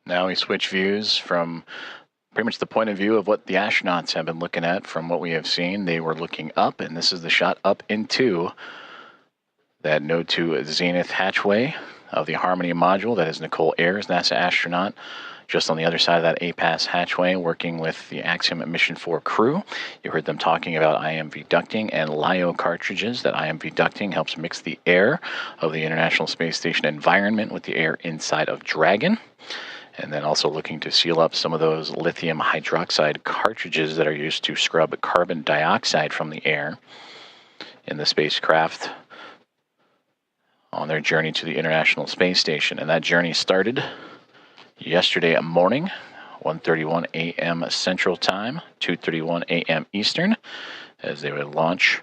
A: Now we switch views from pretty much the point of view of what the astronauts have been looking at from what we have seen. They were looking up, and this is the shot up into that Node 2 Zenith hatchway of the Harmony module. That is Nicole Ayers, NASA astronaut, just on the other side of that APAS hatchway, working with the Axiom Mission 4 crew. You heard them talking about IMV ducting and LIO cartridges. That IMV ducting helps mix the air of the International Space Station environment with the air inside of Dragon. And then also looking to seal up some of those lithium hydroxide cartridges that are used to scrub carbon dioxide from the air in the spacecraft on their journey to the International Space Station. And that journey started yesterday morning, 1:31 a.m. Central Time, 2:31 a.m. Eastern, as they would launch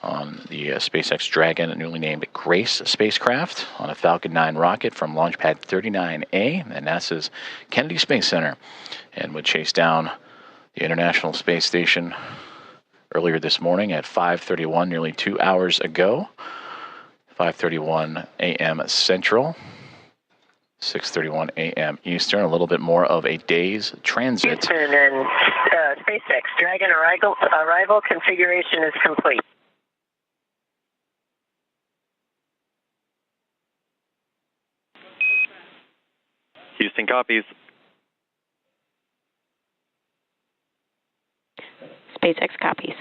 A: on the SpaceX Dragon, newly named Grace spacecraft, on a Falcon 9 rocket from Launch Pad 39A at NASA's Kennedy Space Center, and would chase down the International Space Station earlier this morning at 5:31, nearly 2 hours ago, 5:31 a.m. Central, 6:31 a.m. Eastern, a little bit more of a day's transit.
D: Houston and SpaceX Dragon arrival configuration is complete.
C: Houston copies.
U: SpaceX copies.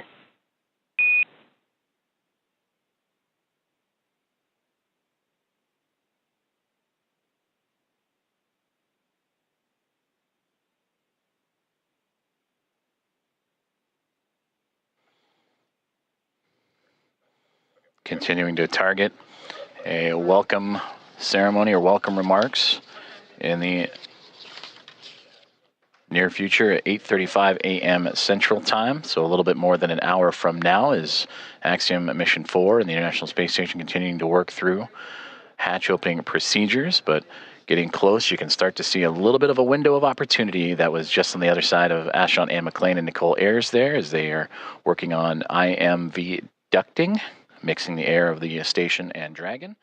A: Continuing to target a welcome ceremony or welcome remarks in the near future at 8:35 a.m. Central Time. So a little bit more than an hour from now is Axiom Mission 4 and the International Space Station continuing to work through hatch opening procedures, but getting close, you can start to see a little bit of a window of opportunity that was just on the other side of Ashawn Ann McLean and Nicole Ayers there as they are working on IMV ducting, mixing the air of the station and Dragon.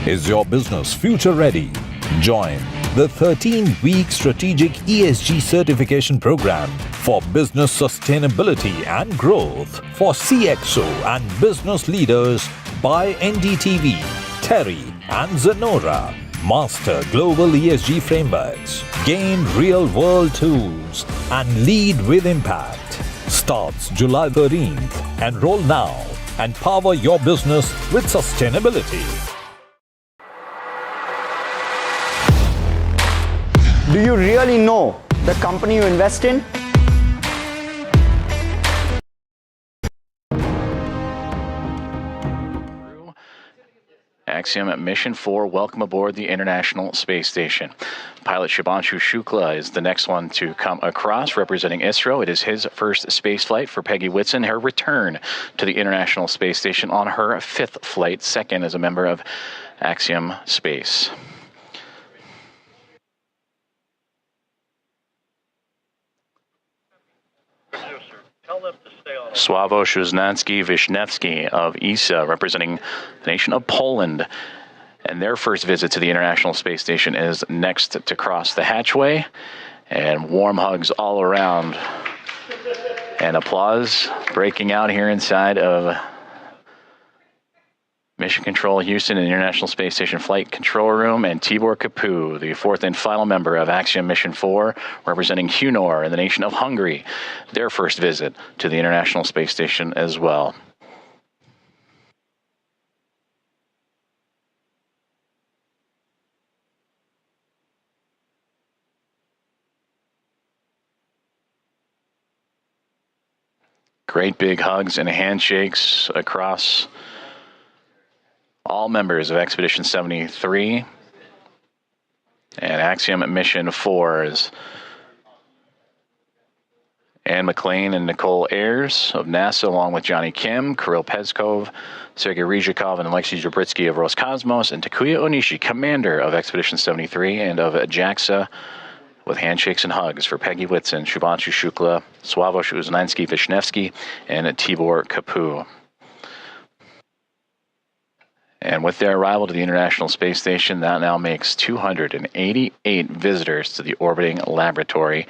I: Is your business future ready? Join the 13-week strategic ESG certification program for business sustainability and growth for CXO and business leaders by NDTV, Terry and Zenora. Master global ESG frameworks, gain real-world tools, and lead with impact. Starts July 13th. Enroll now and power your business with sustainability.
V: Do you really know the company you invest in?
A: Axiom Mission 4, welcome aboard the International Space Station. Pilot Shubhanshu Shukla is the next one to come across, representing ISRO. It is his first space flight for Peggy Whitson, her return to the International Space Station on her 5th flight, second as a member of Axiom Space. Sławomir Wisniewski of ESA, representing the nation of Poland. And their first visit to the International Space Station is next to cross the hatchway. And warm hugs all around. And applause breaking out here inside of Mission Control Houston and International Space Station Flight Control Room, and Tibor Kapu, the fourth and final member of Axiom Mission 4, representing Hunor and the nation of Hungary, their first visit to the International Space Station as well. Great big hugs and handshakes across all members of Expedition 73 and Axiom Mission 4 is Ann McLean and Nicole Ayers of NASA, along with Johnny Kim, Kirill Peskov, Sergei Ryzhikov, and Alexei Zabritsky of Roscosmos, and Takuya Onishi, commander of Expedition 73 and of JAXA, with handshakes and hugs for Peggy Whitson, Shubhanshu Shukla, Sławomir Wisniewski, and Tibor Kapu. And with their arrival to the International Space Station, that now makes 288 visitors to the orbiting laboratory.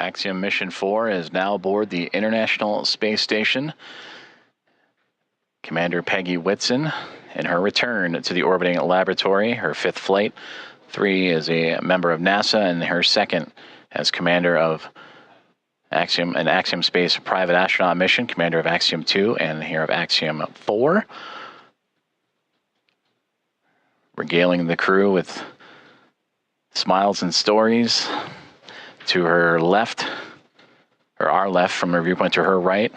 A: Axiom Mission 4 is now aboard the International Space Station. Commander Peggy Whitson in her return to the orbiting laboratory, her 5th flight. 3 is a member of NASA, and her 2nd as commander of Axiom Space Private Astronaut Mission, commander of Axiom 2 and here of Axiom 4. Regaling the crew with smiles and stories. To her left, or our left from her viewpoint, to her right,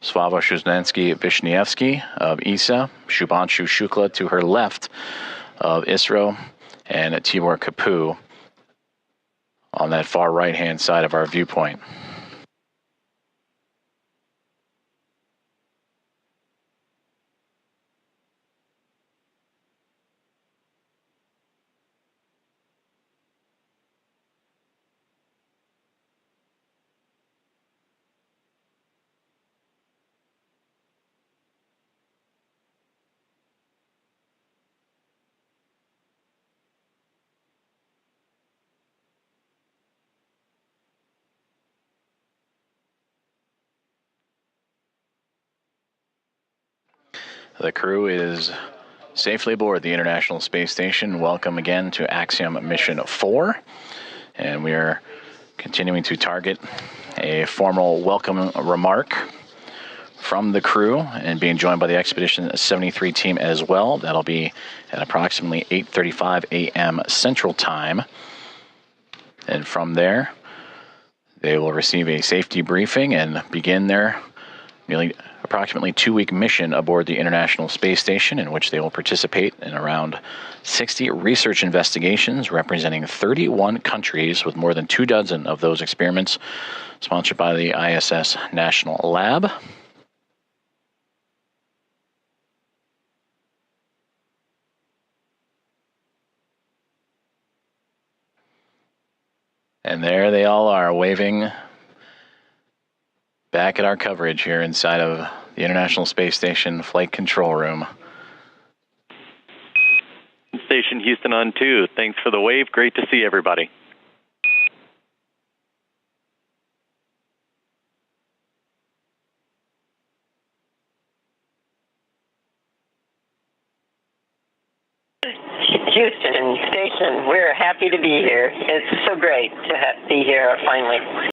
A: Sławomir Wisniewski of ESA, Shubhanshu Shukla to her left of ISRO, and Tibor Kapu on that far right-hand side of our viewpoint. The crew is safely aboard the International Space Station. Welcome again to Axiom Mission 4. And we are continuing to target a formal welcome remark from the crew and being joined by the Expedition 73 team as well. That'll be at approximately 8:35 a.m. Central Time. And from there, they will receive a safety briefing and begin their nearly approximately 2-week mission aboard the International Space Station, in which they will participate in around 60 research investigations representing 31 countries, with more than 24 of those experiments sponsored by the ISS National Lab. And there they all are, waving back at our coverage here inside of the International Space Station Flight Control Room.
C: Station Houston on 2. Thanks for the wave. Great to see everybody.
D: Houston Station, we're happy to be here. It's so great to be here finally.